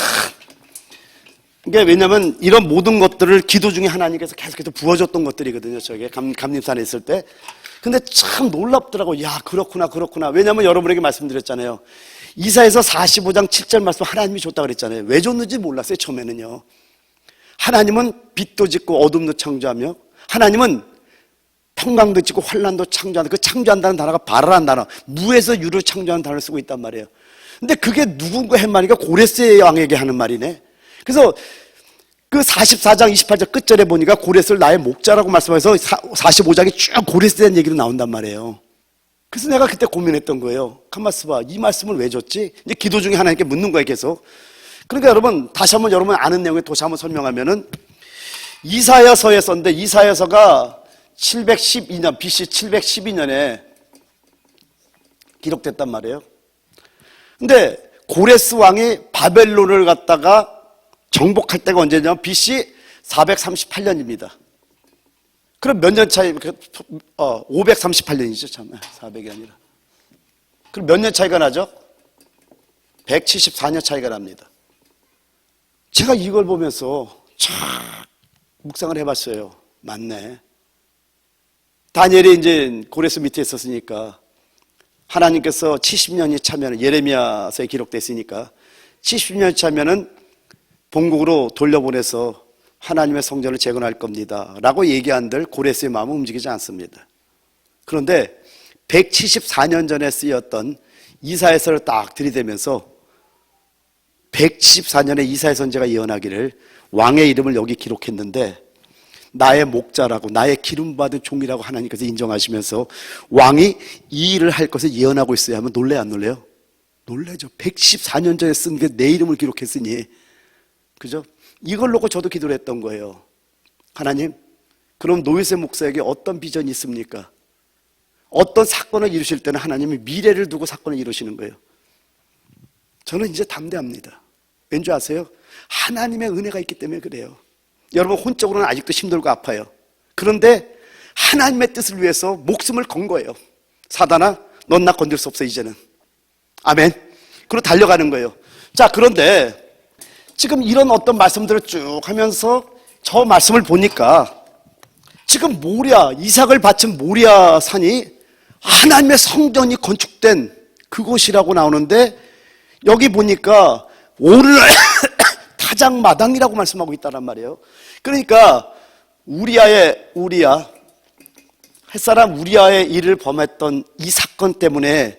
이게 왜냐면 이런 모든 것들을 기도 중에 하나님께서 계속해서 부어줬던 것들이거든요. 저게 감림산에 있을 때. 근데 참 놀랍더라고. 야, 그렇구나. 왜냐면 여러분에게 말씀드렸잖아요. 이사야서 45장 7절 말씀 하나님이 줬다고 그랬잖아요. 왜 줬는지 몰랐어요, 처음에는요. 하나님은 빛도 짓고 어둠도 창조하며, 하나님은 평강도 짓고 환란도 창조한다. 그 창조한다는 단어가 발화라는 단어, 무에서 유를 창조하는 단어를 쓰고 있단 말이에요. 근데 그게 누군가 한 말이니까 고레스의 왕에게 하는 말이네. 그래서 그 44장 28절 끝절에 보니까 고레스를 나의 목자라고 말씀해서 45장이 쭉 고레스에 대한 얘기로 나온단 말이에요. 그래서 내가 그때 고민했던 거예요. 가만 있어봐, 이 말씀을 왜 줬지? 이제 기도 중에 하나님께 묻는 거예요, 계속. 그러니까 여러분, 다시 한번 여러분 아는 내용에 다시 한번 설명하면은, 이사야서에 썼는데, 이사야서가 712년, BC 712년에 기록됐단 말이에요. 근데 고레스 왕이 바벨론을 갖다가 정복할 때가 언제냐면 BC 438년입니다. 그럼 몇 년 차이, 538년이죠, 참. 400이 아니라. 그럼 몇 년 차이가 나죠? 174년 차이가 납니다. 제가 이걸 보면서 참 묵상을 해봤어요. 맞네. 다니엘이 이제 고레스 밑에 있었으니까 하나님께서 70년이 차면, 예레미야서에 기록됐으니까 70년이 차면은 본국으로 돌려보내서 하나님의 성전을 재건할 겁니다 라고 얘기한들 고레스의 마음은 움직이지 않습니다. 그런데 174년 전에 쓰였던 이사야서를 딱 들이대면서 174년에 이사야 선지자가 예언하기를 왕의 이름을 여기 기록했는데 나의 목자라고, 나의 기름받은 종이라고 하나님께서 인정하시면서 왕이 이 일을 할 것을 예언하고 있어야 하면 놀래요, 안 놀래요? 놀래죠. 114년 전에 쓴 게 내 이름을 기록했으니. 그죠? 이걸 놓고 저도 기도를 했던 거예요. 하나님, 그럼 노이세 목사에게 어떤 비전이 있습니까? 어떤 사건을 이루실 때는 하나님이 미래를 두고 사건을 이루시는 거예요. 저는 이제 담대합니다. 왠지 아세요? 하나님의 은혜가 있기 때문에 그래요. 여러분 혼적으로는 아직도 힘들고 아파요. 그런데 하나님의 뜻을 위해서 목숨을 건 거예요. 사단아, 넌 나 건들 수 없어 이제는. 아멘. 그리고 달려가는 거예요. 자, 그런데 지금 이런 어떤 말씀들을 쭉 하면서 저 말씀을 보니까 지금 모리아, 이삭을 바친 모리아 산이 하나님의 성전이 건축된 그곳이라고 나오는데 여기 보니까 오늘날 타작마당이라고 말씀하고 있다란 말이에요. 그러니까 우리야, 햇사람 우리야의 일을 범했던 이 사건 때문에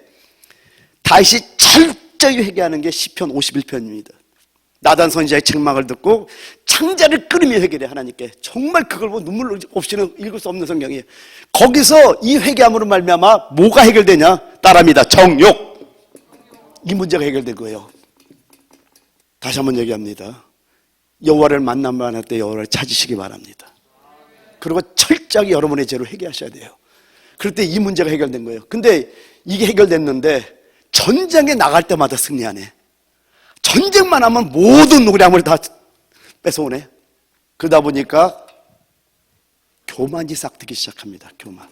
다윗이 철저히 회개하는 게 시편 51편입니다. 나단 선지자의 책망을 듣고 창자를 끓이며 회개해 하나님께. 정말 그걸 뭐 눈물 없이는 읽을 수 없는 성경이에요. 거기서 이 회개함으로 말미암아 뭐가 해결되냐? 따라합니다. 정욕. 이 문제가 해결된 거예요. 다시 한번 얘기합니다. 여호와를 만나면 할 때 여호와를 찾으시기 바랍니다. 그리고 철저하게 여러분의 죄로 회개하셔야 돼요. 그럴 때 이 문제가 해결된 거예요. 근데 이게 해결됐는데 전쟁에 나갈 때마다 승리하네. 전쟁만 하면 모든 노량을 다 뺏어오네. 그러다 보니까 교만이 싹트기 시작합니다. 교만.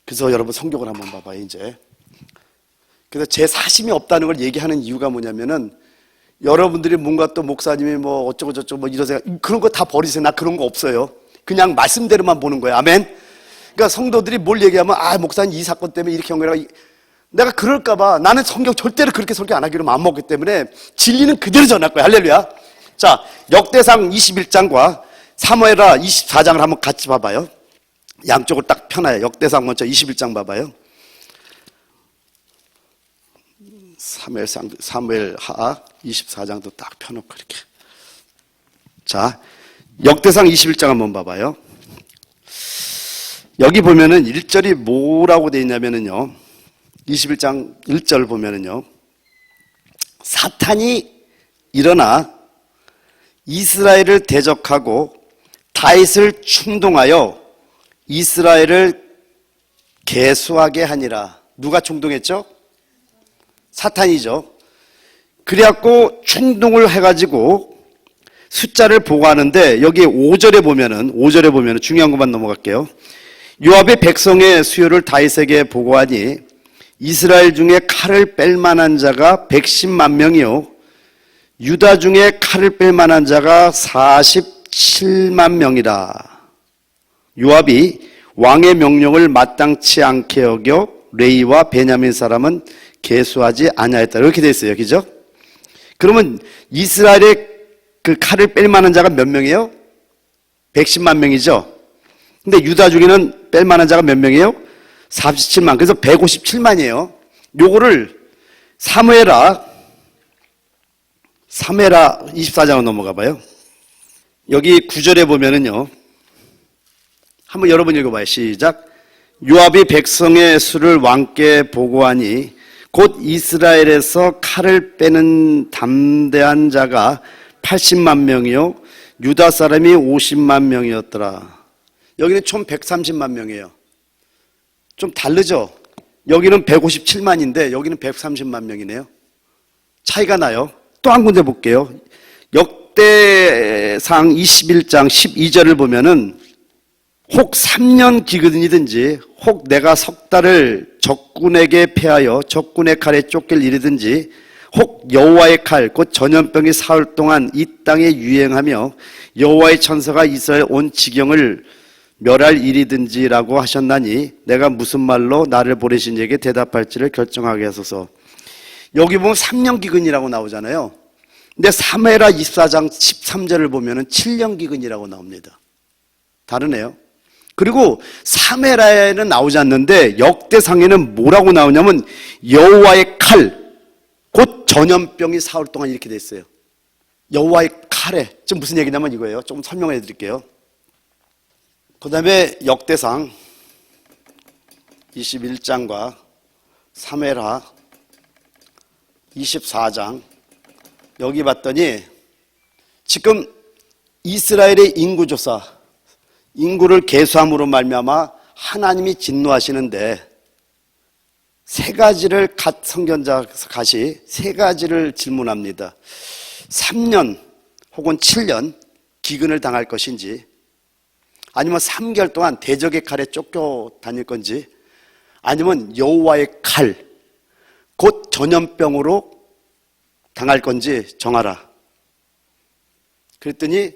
그래서 여러분 성경을 한번 봐봐요. 이제 그래서 제 사심이 없다는 걸 얘기하는 이유가 뭐냐면은, 여러분들이 뭔가 또 목사님이 뭐 어쩌고 저쩌고 뭐 이러세요, 그런 거 다 버리세요. 나 그런 거 없어요. 그냥 말씀대로만 보는 거예요. 아멘. 그러니까 성도들이 뭘 얘기하면, 목사님 이 사건 때문에 이렇게 한 거라, 내가 그럴까봐 나는 성경 절대로 그렇게 설교 안 하기로 마음먹기 때문에 진리는 그대로 전할 거예요. 할렐루야. 자, 역대상 21장과 사무엘하 24장을 한번 같이 봐봐요. 양쪽으로 딱 펴놔요. 역대상 먼저 21장 봐봐요. 사무엘하 24장도 딱 펴놓고 이렇게. 자, 역대상 21장 한번 봐봐요. 여기 보면은 1절이 뭐라고 되어 있냐면은요, 21장 1절 보면은요, 사탄이 일어나 이스라엘을 대적하고 다윗을 충동하여 이스라엘을 계수하게 하니라. 누가 충동했죠? 사탄이죠. 그래갖고 충동을 해가지고 숫자를 보고하는데, 여기 5절에 보면은 중요한 것만 넘어갈게요. 요압이 백성의 수요를 다윗에게 보고하니 이스라엘 중에 칼을 뺄 만한 자가 110만 명이요 유다 중에 칼을 뺄 만한 자가 47만 명이라. 요압이 왕의 명령을 마땅치 않게 여겨 레이와 베냐민 사람은 계수하지 아니하였다. 이렇게 되어 있어요. 그죠? 그러면 이스라엘의 그 칼을 뺄 만한 자가 몇 명이에요? 110만 명이죠. 근데 유다 중에는 뺄 만한 자가 몇 명이에요? 47만. 그래서 157만이에요. 요거를 사무엘하 24장으로 넘어가 봐요. 여기 9절에 보면은요, 한번 여러분 읽어봐요. 시작. 요압이 백성의 수를 왕께 보고하니 곧 이스라엘에서 칼을 빼는 담대한 자가 80만 명이요 유다 사람이 50만 명이었더라. 여기는 총 130만 명이에요. 좀 다르죠? 여기는 157만인데 여기는 130만 명이네요. 차이가 나요. 또 한 군데 볼게요. 역대상 21장 12절을 보면은 혹 3년 기근이든지 혹 내가 석 달을 적군에게 패하여 적군의 칼에 쫓길 일이든지 혹 여호와의 칼 곧 전염병이 사흘 동안 이 땅에 유행하며 여호와의 천사가 이스라엘 온 지경을 멸할 일이든지라고 하셨나니 내가 무슨 말로 나를 보내신 이에게 대답할지를 결정하게 하소서. 여기 보면 3년 기근이라고 나오잖아요. 근데 사무엘하 24장 13절을 보면은 7년 기근이라고 나옵니다. 다르네요. 그리고 사무엘하에는 나오지 않는데 역대상에는 뭐라고 나오냐면 여호와의 칼 곧 전염병이 사흘 동안 이렇게 돼 있어요. 여호와의 칼에 지금 무슨 얘기냐면 이거예요. 조금 설명해 드릴게요. 그 다음에 역대상 21장과 사무엘하 24장 여기 봤더니 지금 이스라엘의 인구조사, 인구를 계수함으로 말미암아 하나님이 진노하시는데 세 가지를 선견자 갓이 세 가지를 질문합니다. 3년 혹은 7년 기근을 당할 것인지, 아니면 3개월 동안 대적의 칼에 쫓겨 다닐 건지, 아니면 여호와의 칼 곧 전염병으로 당할 건지 정하라. 그랬더니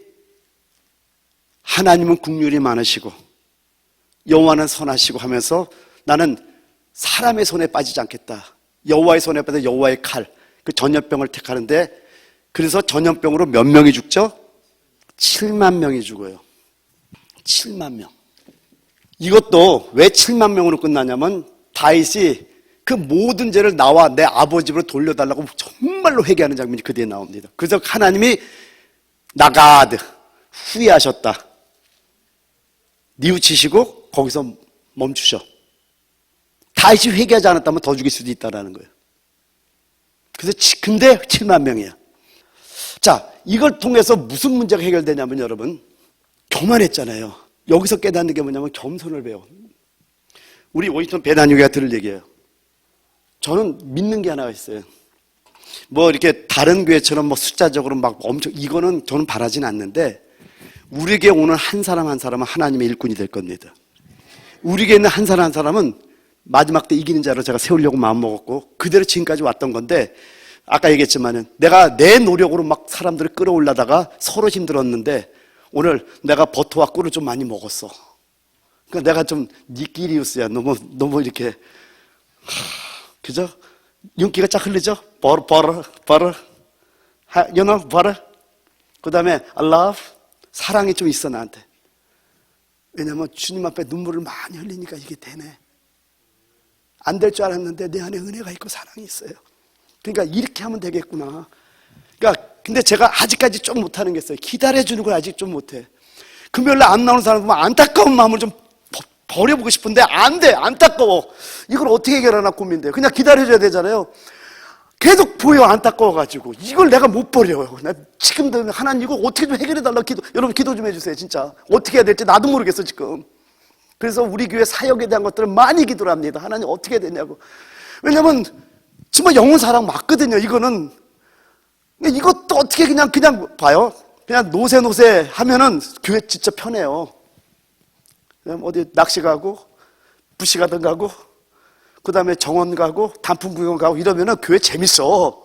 하나님은 긍휼이 많으시고 여호와는 선하시고 하면서 나는 사람의 손에 빠지지 않겠다. 여호와의 손에 빠져 여호와의 칼, 그 전염병을 택하는데, 그래서 전염병으로 몇 명이 죽죠? 7만 명이 죽어요. 7만 명. 이것도 왜 7만 명으로 끝나냐면 다윗이 그 모든 죄를 나와 내 아버지 집으로 돌려달라고 정말로 회개하는 장면이 그 뒤에 나옵니다. 그래서 하나님이 나가드 후회하셨다. 뉘우치시고 거기서 멈추셔. 다윗이 회개하지 않았다면 더 죽일 수도 있다는 거예요. 그래서 근데 7만 명이야. 자, 이걸 통해서 무슨 문제가 해결되냐면 여러분, 교만했잖아요. 여기서 깨닫는 게 뭐냐면 겸손을 배워. 우리 워싱턴 배단유가 들을 얘기예요. 저는 믿는 게 하나가 있어요. 뭐 이렇게 다른 교회처럼 뭐 숫자적으로 막 엄청, 이거는 저는 바라진 않는데, 우리에게 오는 한 사람 한 사람은 하나님의 일꾼이 될 겁니다. 우리에게 있는 한 사람 한 사람은 마지막 때 이기는 자로 제가 세우려고 마음먹었고, 그대로 지금까지 왔던 건데, 아까 얘기했지만은 내가 내 노력으로 막 사람들을 끌어올라다가 서로 힘들었는데, 오늘 내가 버터와 꿀을 좀 많이 먹었어. 그러니까 내가 좀 니끼리우스야. 너무 이렇게, 그죠? 윤기가 쫙 흘리죠? 버르. You know, 버르. 그 다음에 love. 사랑이 좀 있어, 나한테. 왜냐면 주님 앞에 눈물을 많이 흘리니까 이게 되네. 안 될 줄 알았는데 내 안에 은혜가 있고 사랑이 있어요. 그러니까 이렇게 하면 되겠구나. 그러니까 근데 제가 아직까지 좀 못하는 게 있어요. 기다려주는 걸 아직 좀 못해. 금요일날 안 나오는 사람 보면 안타까운 마음을 좀 버려보고 싶은데 안 돼. 안타까워. 이걸 어떻게 해결하나 고민돼요. 그냥 기다려줘야 되잖아요. 계속 보여, 안타까워가지고. 이걸 내가 못 버려요. 나 지금도 하나님 이거 어떻게 좀 해결해달라 여러분 기도 좀 해주세요, 진짜. 어떻게 해야 될지 나도 모르겠어, 지금. 그래서 우리 교회 사역에 대한 것들을 많이 기도를 합니다. 하나님 어떻게 해야 되냐고. 왜냐면 정말 영혼 사랑 맞거든요, 이거는. 이것도 어떻게 그냥 봐요. 그냥 노세 하면은 교회 진짜 편해요. 그냥 어디 낚시 가고, 부시 가든 가고, 그 다음에 정원 가고, 단풍 구경 가고 이러면은 교회 재밌어.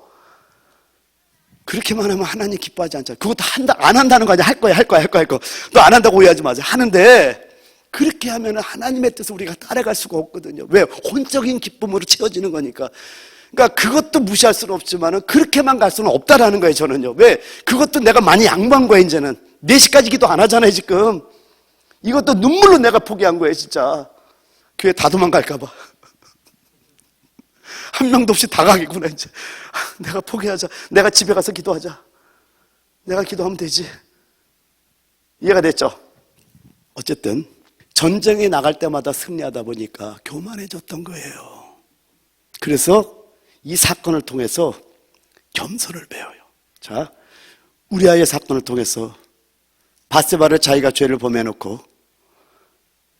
그렇게만 하면 하나님 기뻐하지 않잖아요. 그것도 안 한다는 거 아니야. 할 거야. 또 안 한다고 오해하지 마세요. 하는데, 그렇게 하면은 하나님의 뜻을 우리가 따라갈 수가 없거든요. 왜? 혼적인 기쁨으로 채워지는 거니까. 그러니까 그것도 무시할 수는 없지만은 그렇게만 갈 수는 없다라는 거예요, 저는요. 왜? 그것도 내가 많이 양보한 거예요, 이제는. 4시까지 기도 안 하잖아요, 지금. 이것도 눈물로 내가 포기한 거예요, 진짜. 교회 다 도망갈까봐. 한 명도 없이 다 가겠구나, 이제. 내가 포기하자. 내가 집에 가서 기도하자. 내가 기도하면 되지. 이해가 됐죠? 어쨌든, 전쟁에 나갈 때마다 승리하다 보니까 교만해졌던 거예요. 그래서 이 사건을 통해서 겸손을 배워요. 자, 우리아의 사건을 통해서 바세바를 자기가 죄를 범해놓고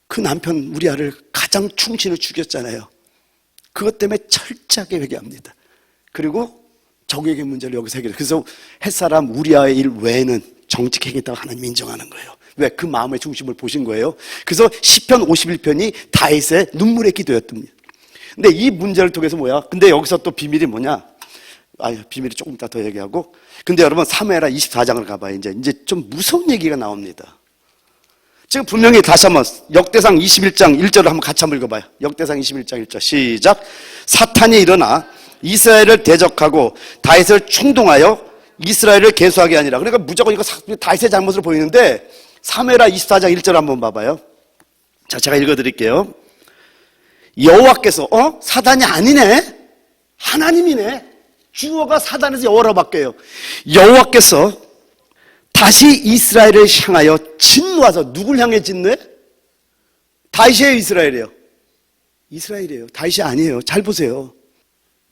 그 남편 우리아를 가장 충신을 죽였잖아요. 그것 때문에 철저하게 회개합니다. 그리고 정액의 문제를 여기서 해결해요. 그래서 햇사람 우리아의 일 외에는 정직행했다고 하나님 인정하는 거예요. 왜? 그 마음의 중심을 보신 거예요. 그래서 시편 51편이 다윗의 눈물의 기도였답니다. 근데 이 문제를 통해서 뭐야? 근데 여기서 또 비밀이 뭐냐? 비밀이 조금 이따 더 얘기하고. 근데 여러분 사무엘하 24장을 가봐요. 이제 좀 무서운 얘기가 나옵니다. 지금 분명히 다시 한번 역대상 21장 1절을 한번 같이 한번 읽어봐요. 역대상 21장 1절 시작. 사탄이 일어나 이스라엘을 대적하고 다윗을 충동하여 이스라엘을 계수하게 하니라. 그러니까 무조건 이거 다윗의 잘못을 보이는데 사무엘하 24장 1절 한번 봐봐요. 자, 제가 읽어드릴게요. 여호와께서 사단이 아니네, 하나님이네. 주어가 사단에서 여호와로 바뀌어요. 여호와께서 다시 이스라엘을 향하여 진노하서. 누굴 향해 진노해? 다윗이에요, 이스라엘이에요? 이스라엘이에요. 다윗이 아니에요. 잘 보세요.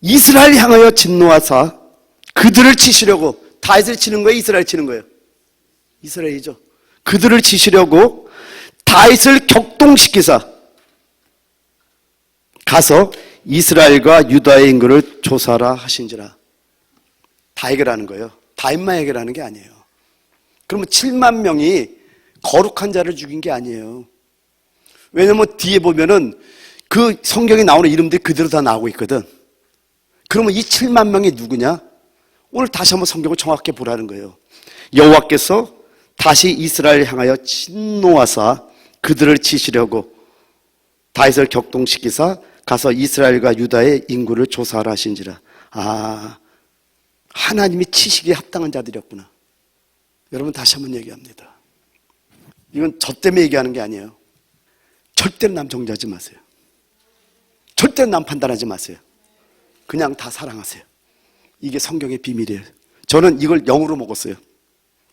이스라엘 향하여 진노하사 그들을 치시려고. 다윗을 치는 거예요, 이스라엘 치는 거예요? 이스라엘이죠. 그들을 치시려고 다윗을 격동시키사 가서 이스라엘과 유다의 인구를 조사라 하신지라. 다 해결하는 거예요. 다윗만 해결하는 게 아니에요. 그러면 7만 명이 거룩한 자를 죽인 게 아니에요. 왜냐면 뒤에 보면은 그 성경에 나오는 이름들이 그대로 다 나오고 있거든. 그러면 이 7만 명이 누구냐? 오늘 다시 한번 성경을 정확히 보라는 거예요. 여호와께서 다시 이스라엘 향하여 진노하사 그들을 치시려고 다윗을 격동시키사 가서 이스라엘과 유다의 인구를 조사하라 하신지라. 하나님이 치시기에 합당한 자들이었구나. 여러분 다시 한번 얘기합니다. 이건 저 때문에 얘기하는 게 아니에요. 절대로 남 정죄하지 마세요. 절대로 남 판단하지 마세요. 그냥 다 사랑하세요. 이게 성경의 비밀이에요. 저는 이걸 영으로 먹었어요.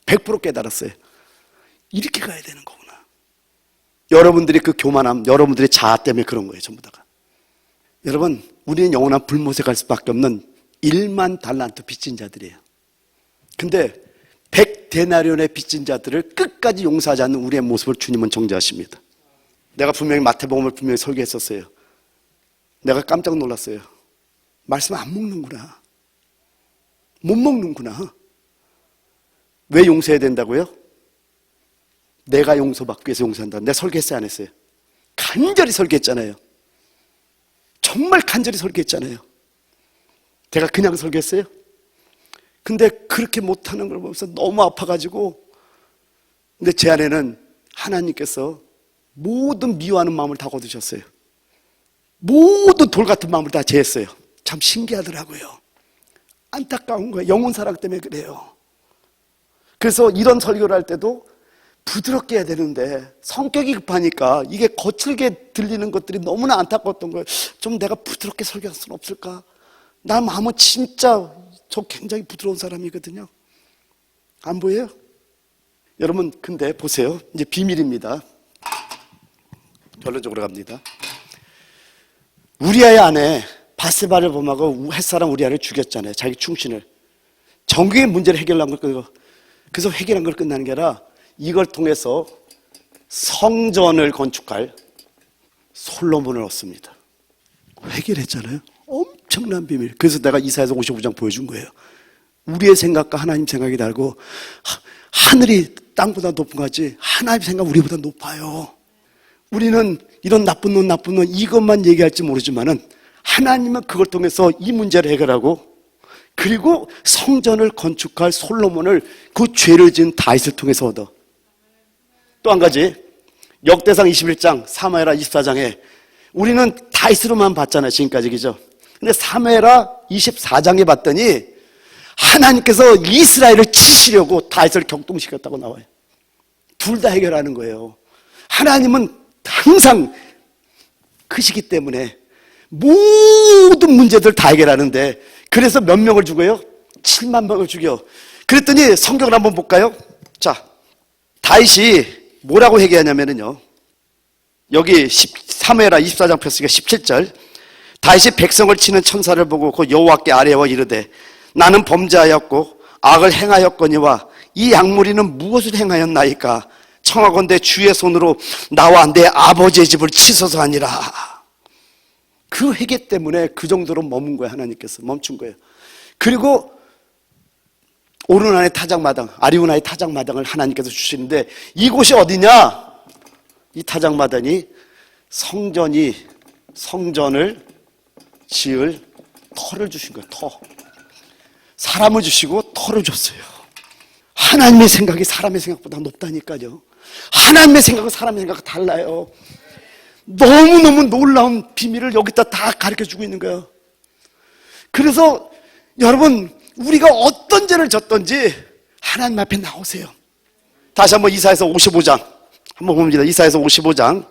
100% 깨달았어요. 이렇게 가야 되는 거구나. 여러분들이 그 교만함, 여러분들의 자아 때문에 그런 거예요, 전부 다가. 여러분, 우리는 영원한 불못에 갈 수밖에 없는 1만 달란트 빚진 자들이에요. 근데 100데나리온의 빚진 자들을 끝까지 용서하지 않는 우리의 모습을 주님은 정죄하십니다. 내가 분명히 마태복음을 분명히 설계했었어요. 내가 깜짝 놀랐어요. 말씀 안 먹는구나. 못 먹는구나. 왜 용서해야 된다고요? 내가 용서받기 위해서 용서한다. 내가 설교했어요, 안 했어요? 간절히 설교했잖아요. 정말 간절히 설교했잖아요. 제가 그냥 설교했어요? 근데 그렇게 못하는 걸 보면서 너무 아파가지고, 근데 제 안에는 하나님께서 모든 미워하는 마음을 다 거두셨어요. 모든 돌 같은 마음을 다 제했어요. 참 신기하더라고요. 안타까운 거예요. 영혼 사랑 때문에 그래요. 그래서 이런 설교를 할 때도 부드럽게 해야 되는데 성격이 급하니까 이게 거칠게 들리는 것들이 너무나 안타까웠던 거예요. 좀 내가 부드럽게 설교할 수는 없을까? 나 마음은 진짜 저 굉장히 부드러운 사람이거든요. 안 보여요? 여러분, 근데 보세요. 이제 비밀입니다. 결론적으로 갑니다. 우리아의 아내 바세바를 범하고 햇사람 우리아를 죽였잖아요. 자기 충신을. 정규의 문제를 해결한 걸 끝내고, 그래서 해결한 걸 끝나는 게 아니라 이걸 통해서 성전을 건축할 솔로몬을 얻습니다. 해결했잖아요. 엄청난 비밀. 그래서 내가 이사야서 55장 보여준 거예요. 우리의 생각과 하나님 생각이 다르고, 하늘이 땅보다 높은 거지 하나님 생각 우리보다 높아요. 우리는 이런 나쁜 놈 이것만 얘기할지 모르지만은 하나님은 그걸 통해서 이 문제를 해결하고, 그리고 성전을 건축할 솔로몬을 그 죄를 지은 다윗을 통해서 얻어. 또 한 가지, 역대상 21장, 사무엘하 24장에 우리는 다윗으로만 봤잖아요, 지금까지. 그죠? 근데 사무엘하 24장에 봤더니 하나님께서 이스라엘을 치시려고 다윗을 격동시켰다고 나와요. 둘 다 해결하는 거예요. 하나님은 항상 크시기 때문에 모든 문제들 다 해결하는데, 그래서 몇 명을 죽여요? 7만 명을 죽여. 그랬더니 성경을 한번 볼까요? 자, 다윗이 뭐라고 회개하냐면요, 여기 사무엘하 24장 폈으니까 17절. 다윗이 백성을 치는 천사를 보고 그 여호와께 아뢰어 이르되, 나는 범죄하였고 악을 행하였거니와 이 약물이는 무엇을 행하였나이까? 청하건대 주의 손으로 나와 내 아버지의 집을 치소서하니라. 그 회개 때문에 그 정도로 머문 거예요. 하나님께서 멈춘 거예요. 그리고 오르나의 타작마당, 아리우나의 타작마당을 하나님께서 주시는데, 이곳이 어디냐? 이 타작마당이 성전을 지을 터를 주신 거예요. 터. 사람을 주시고 터를 줬어요. 하나님의 생각이 사람의 생각보다 높다니까요. 하나님의 생각은 사람의 생각과 달라요. 너무너무 놀라운 비밀을 여기다 다 가르쳐주고 있는 거예요. 그래서 여러분, 우리가 어떤 죄를 졌든지 하나님 앞에 나오세요. 다시 한번 이사야서 55장 한번 봅니다. 이사야서 55장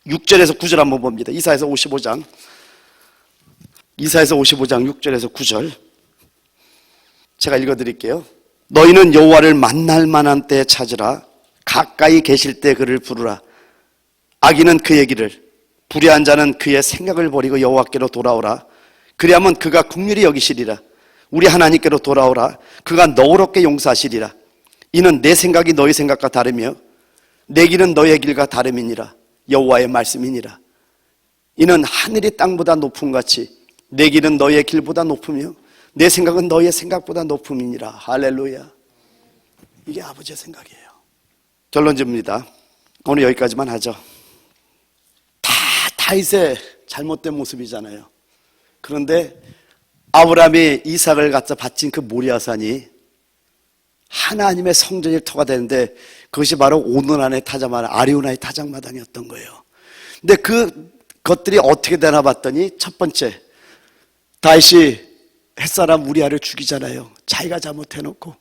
6절에서 9절 한번 봅니다. 이사야서 55장 6절에서 9절 제가 읽어드릴게요. 너희는 여호와를 만날 만한 때에 찾으라. 가까이 계실 때 그를 부르라. 악인은 그의 길을, 불의한 자는 그의 생각을 버리고 여호와께로 돌아오라. 그리하면 그가 긍휼히 여기시리라. 우리 하나님께로 돌아오라. 그가 너그럽게 용서하시리라. 이는 내 생각이 너희 생각과 다르며 내 길은 너희의 길과 다름이니라. 여호와의 말씀이니라. 이는 하늘이 땅보다 높음 같이 내 길은 너희의 길보다 높으며 내 생각은 너희의 생각보다 높음이니라. 할렐루야. 이게 아버지의 생각이에요. 결론집니다. 오늘 여기까지만 하죠. 다 다윗의 잘못된 모습이잖아요. 그런데 아브라함이 이삭을 갖다 바친 그 모리아산이 하나님의 성전일 터가 되는데, 그것이 바로 오므란의 타작마당, 아리우나의 타작마당이었던 거예요. 근데 그 것들이 어떻게 되나 봤더니, 첫 번째, 다윗이 햇사람 우리아를 죽이잖아요. 자기가 잘못해놓고.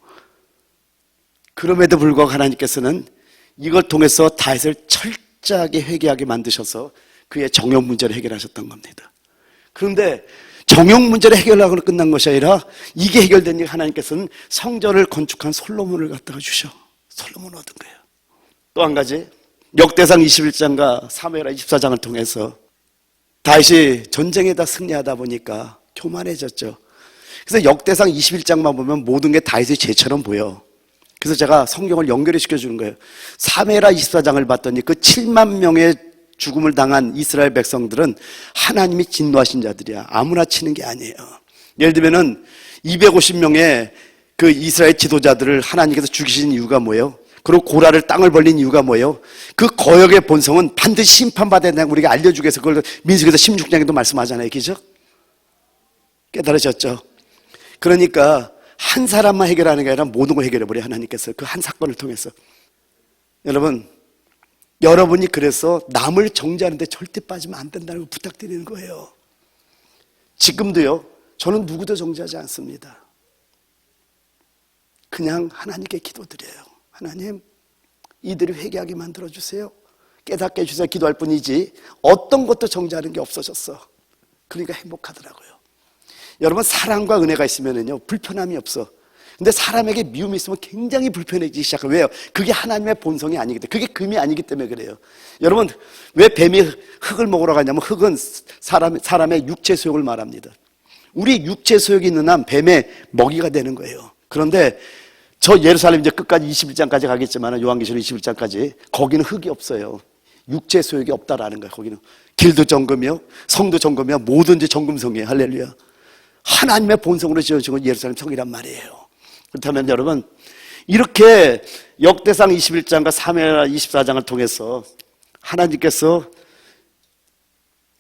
그럼에도 불구하고 하나님께서는 이걸 통해서 다윗을 철저하게 회개하게 만드셔서 그의 정욕 문제를 해결하셨던 겁니다. 그런데 정욕 문제를 해결하고 끝난 것이 아니라, 이게 해결된 일 하나님께서는 성전을 건축한 솔로몬을 갖다가 주셔. 솔로몬을 얻은 거예요. 또 한 가지, 역대상 21장과 사무엘하 24장을 통해서 다윗이 전쟁에다 승리하다 보니까 교만해졌죠. 그래서 역대상 21장만 보면 모든 게 다윗의 죄처럼 보여. 그래서 제가 성경을 연결해 시켜주는 거예요. 사무엘하 24장을 봤더니 그 7만 명의 죽음을 당한 이스라엘 백성들은 하나님이 진노하신 자들이야. 아무나 치는 게 아니에요. 예를 들면은 250명의 그 이스라엘 지도자들을 하나님께서 죽이신 이유가 뭐예요? 그리고 고라를 땅을 벌린 이유가 뭐예요? 그 거역의 본성은 반드시 심판받아야 된다고 우리가 알려주기 위해서 그걸 민수기서 16장에도 말씀하잖아요. 그죠? 깨달으셨죠? 그러니까 한 사람만 해결하는 게 아니라 모든 걸 해결해버려요. 하나님께서 그 한 사건을 통해서. 여러분이 그래서 남을 정죄하는데 절대 빠지면 안 된다는 걸 부탁드리는 거예요. 지금도요, 저는 누구도 정죄하지 않습니다. 그냥 하나님께 기도드려요. 하나님, 이들이 회개하게 만들어주세요. 깨닫게 해주세요. 기도할 뿐이지 어떤 것도 정죄하는 게 없어졌어. 그러니까 행복하더라고요. 여러분, 사랑과 은혜가 있으면요 불편함이 없어. 근데 사람에게 미움이 있으면 굉장히 불편해지기 시작해요. 왜요? 그게 하나님의 본성이 아니기 때문에, 그게 금이 아니기 때문에 그래요. 여러분, 왜 뱀이 흙을 먹으러 가냐면 흙은 사람의 육체 소욕을 말합니다. 우리 육체 소욕이 있는 한 뱀의 먹이가 되는 거예요. 그런데 저 예루살렘 이제 끝까지 21장까지 가겠지만, 요한계시록 21장까지 거기는 흙이 없어요. 육체 소욕이 없다라는 거예요. 거기는 길도 정금이요, 성도 정금이요, 뭐든지 정금성이에요. 할렐루야. 하나님의 본성으로 지어진 건 예루살렘 성이란 말이에요. 그렇다면 여러분, 이렇게 역대상 21장과 사무엘하 24장을 통해서 하나님께서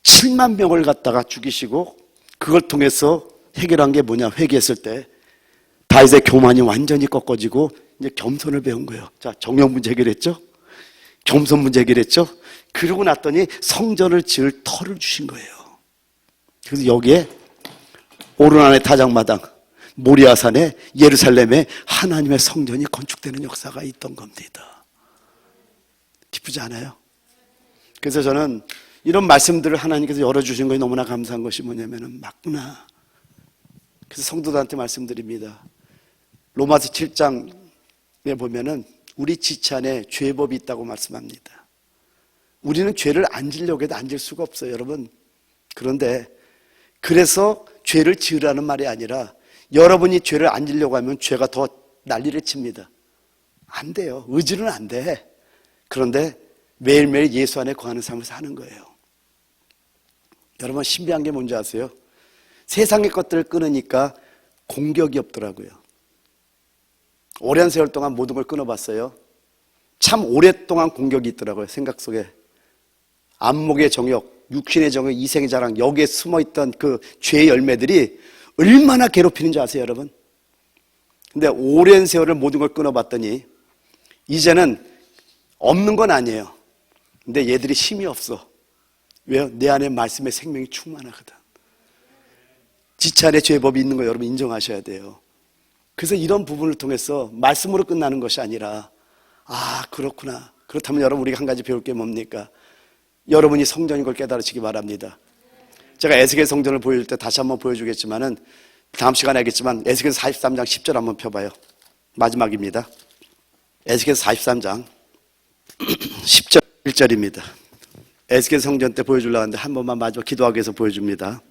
7만 명을 갖다가 죽이시고 그걸 통해서 해결한 게 뭐냐? 회개했을 때 다윗의 교만이 완전히 꺾어지고 이제 겸손을 배운 거예요. 자, 정욕 문제 해결했죠? 겸손 문제 해결했죠? 그러고 났더니 성전을 지을 터를 주신 거예요. 그래서 여기에 오르난의 타작마당, 모리아산에, 예루살렘에 하나님의 성전이 건축되는 역사가 있던 겁니다. 기쁘지 않아요? 그래서 저는 이런 말씀들을 하나님께서 열어주신 것이 너무나 감사한 것이 뭐냐면은, 맞구나. 그래서 성도들한테 말씀드립니다. 로마서 7장에 보면은 우리 지체 안에 죄법이 있다고 말씀합니다. 우리는 죄를 안 지려고 해도 안 질 수가 없어요, 여러분. 그런데 그래서 죄를 지으라는 말이 아니라, 여러분이 죄를 안 지려고 하면 죄가 더 난리를 칩니다. 안 돼요. 의지는 안 돼. 그런데 매일매일 예수 안에 거하는 삶을 사는 거예요. 여러분, 신비한 게 뭔지 아세요? 세상의 것들을 끊으니까 공격이 없더라고요. 오랜 세월 동안 모든 걸 끊어봤어요. 참 오랫동안 공격이 있더라고요. 생각 속에 안목의 정욕, 육신의 정욕, 이생의 자랑, 여기에 숨어있던 그 죄의 열매들이 얼마나 괴롭히는지 아세요, 여러분? 근데 오랜 세월을 모든 걸 끊어봤더니 이제는 없는 건 아니에요. 근데 얘들이 힘이 없어. 왜요? 내 안에 말씀의 생명이 충만하거든. 지체 안에 죄법이 있는 거 여러분 인정하셔야 돼요. 그래서 이런 부분을 통해서 말씀으로 끝나는 것이 아니라, 아, 그렇구나. 그렇다면 여러분, 우리가 한 가지 배울 게 뭡니까? 여러분이 성전인 걸 깨달으시기 바랍니다. 제가 에스겔 성전을 보여줄 때 다시 한번 보여주겠지만은, 다음 시간에 하겠지만, 에스겔 43장 10절 한번 펴봐요. 마지막입니다. 에스겔 43장 10절 1절입니다. 에스겔 성전 때 보여주려고 하는데 한 번만 마지막 기도하기 위해서 보여줍니다.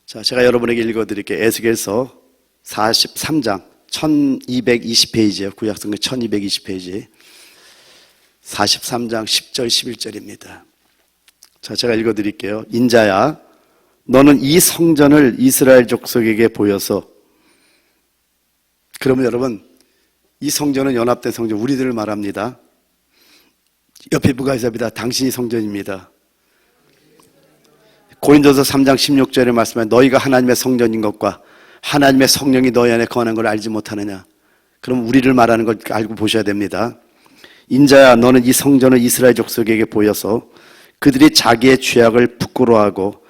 자, 제가 여러분에게 읽어드릴게요. 에스겔서 43장 1220페이지예요. 구약성경 1220페이지. 43장 10절 11절입니다. 자, 제가 읽어드릴게요. 인자야, 너는 이 성전을 이스라엘 족속에게 보여서. 그러면 여러분, 이 성전은 연합된 성전, 우리들을 말합니다. 옆에 부가이사입니다. 당신이 성전입니다. 고린도서 3장 16절에 말씀하면, 너희가 하나님의 성전인 것과 하나님의 성령이 너희 안에 거하는 걸 알지 못하느냐. 그럼 우리를 말하는 걸 알고 보셔야 됩니다. 인자야, 너는 이 성전을 이스라엘 족속에게 보여서 그들이 자기의 죄악을 부끄러워하고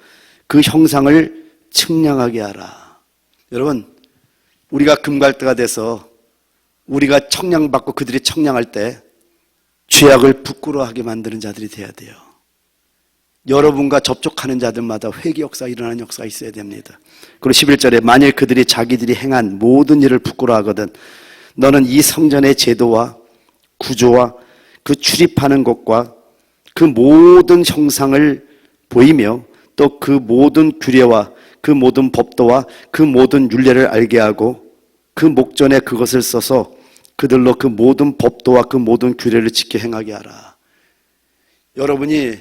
그 형상을 측량하게 하라. 여러분, 우리가 금갈대가 돼서 우리가 청량받고 그들이 청량할 때 죄악을 부끄러워하게 만드는 자들이 돼야 돼요. 여러분과 접촉하는 자들마다 회개 역사가 일어나는 역사가 있어야 됩니다. 그리고 11절에 만일 그들이 자기들이 행한 모든 일을 부끄러워하거든 너는 이 성전의 제도와 구조와 그 출입하는 곳과 그 모든 형상을 보이며 또 그 모든 규례와 그 모든 법도와 그 모든 율례를 알게 하고 그 목전에 그것을 써서 그들로 그 모든 법도와 그 모든 규례를 지켜 행하게 하라. 여러분이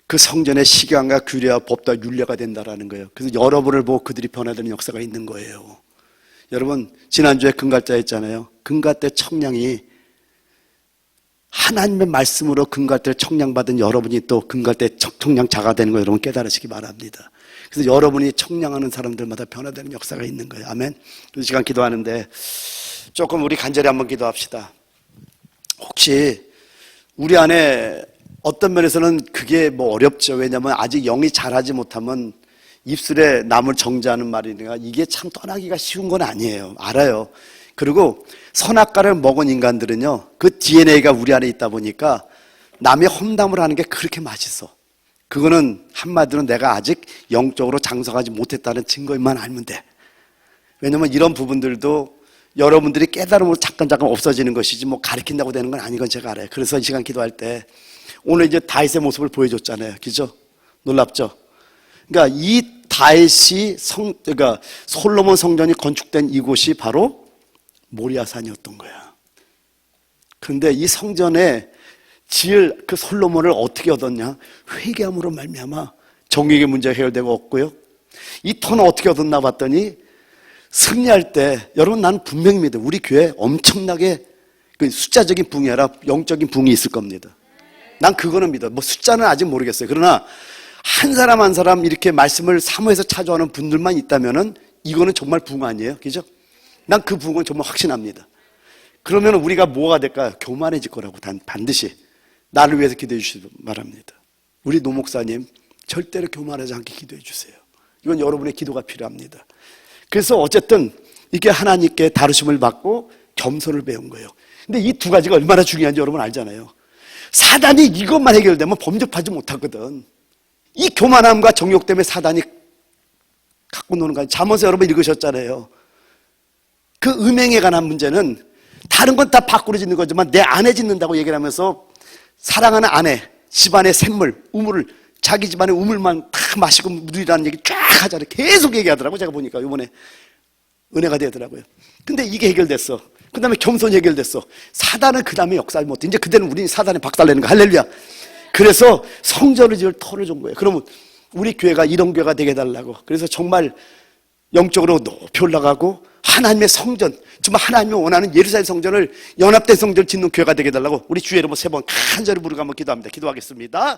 그 성전의 시간과 규례와 법도 율례가 된다라는 거예요. 그래서 여러분을 보고 그들이 변화되는 역사가 있는 거예요. 여러분, 지난주에 금갈자 했잖아요. 금갈대 청량이 하나님의 말씀으로 금갈대를 청량받은 여러분이 또 금갈대 청량자가 되는 거 여러분 깨달으시기 바랍니다. 그래서 여러분이 청량하는 사람들마다 변화되는 역사가 있는 거예요. 아멘. 이 시간 기도하는데 조금 우리 간절히 한번 기도합시다. 혹시 우리 안에 어떤 면에서는 그게 뭐 어렵죠. 왜냐하면 아직 영이 자라지 못하면 입술에 남을 정죄하는 말이니까 이게 참 떠나기가 쉬운 건 아니에요. 알아요. 그리고 선악과를 먹은 인간들은요, 그 DNA가 우리 안에 있다 보니까 남의 험담을 하는 게 그렇게 맛있어. 그거는 한마디로 내가 아직 영적으로 장성하지 못했다는 증거인만 알면 돼. 왜냐면 이런 부분들도 여러분들이 깨달음으로 잠깐 없어지는 것이지 뭐 가르친다고 되는 건 아닌 건 제가 알아요. 그래서 이 시간 기도할 때 오늘 이제 다윗의 모습을 보여줬잖아요. 그죠? 놀랍죠? 그러니까 이 다윗이 그러니까 솔로몬 성전이 건축된 이곳이 바로 모리아산이었던 거야. 그런데 이 성전에 지을 그 솔로몬을 어떻게 얻었냐? 회개함으로 말미암아 정의의 문제가 해결되고 없고요. 이 터는 어떻게 얻었나 봤더니 승리할 때 여러분 나는 분명히 믿어요. 우리 교회에 엄청나게 그 숫자적인 붕이 아니라 영적인 붕이 있을 겁니다. 난 그거는 믿어. 뭐 숫자는 아직 모르겠어요. 그러나 한 사람 한 사람 이렇게 말씀을 사모해서 찾아오는 분들만 있다면은 이거는 정말 붕 아니에요. 그죠? 난 그 붕은 정말 확신합니다. 그러면 우리가 뭐가 될까요? 교만해질 거라고 반드시 나를 위해서 기도해 주시기 바랍니다. 우리 노 목사님 절대로 교만하지 않게 기도해 주세요. 이건 여러분의 기도가 필요합니다. 그래서 어쨌든 이게 하나님께 다루심을 받고 겸손을 배운 거예요. 근데 이 두 가지가 얼마나 중요한지 여러분 알잖아요. 사단이 이것만 해결되면 범접하지 못하거든. 이 교만함과 정욕 때문에 사단이 갖고 노는 거예요. 잠언서 여러분 읽으셨잖아요. 그 음행에 관한 문제는 다른 건 다 밖으로 짓는 거지만 내 안에 짓는다고 얘기를 하면서 사랑하는 아내, 집안의 샘물, 우물을 자기 집안의 우물만 다 마시고 누리라는 얘기 쫙 하잖아요. 계속 얘기하더라고요. 제가 보니까 이번에 은혜가 되더라고요. 근데 이게 해결됐어. 그 다음에 겸손이 해결됐어. 사단은 그 다음에 역사를 못해. 이제 그때는 우리는 사단에 박살내는 거. 할렐루야. 그래서 성전을 지을 터를 준 거예요. 그러면 우리 교회가 이런 교회가 되게 해달라고. 그래서 정말 영적으로 높이 올라가고 하나님의 성전, 정말 하나님이 원하는 예루살렘 성전을 연합된 성전을 짓는 교회가 되게 해달라고 우리 주의 이름으로 3번 간절히 부르고 한번 기도합니다. 기도하겠습니다.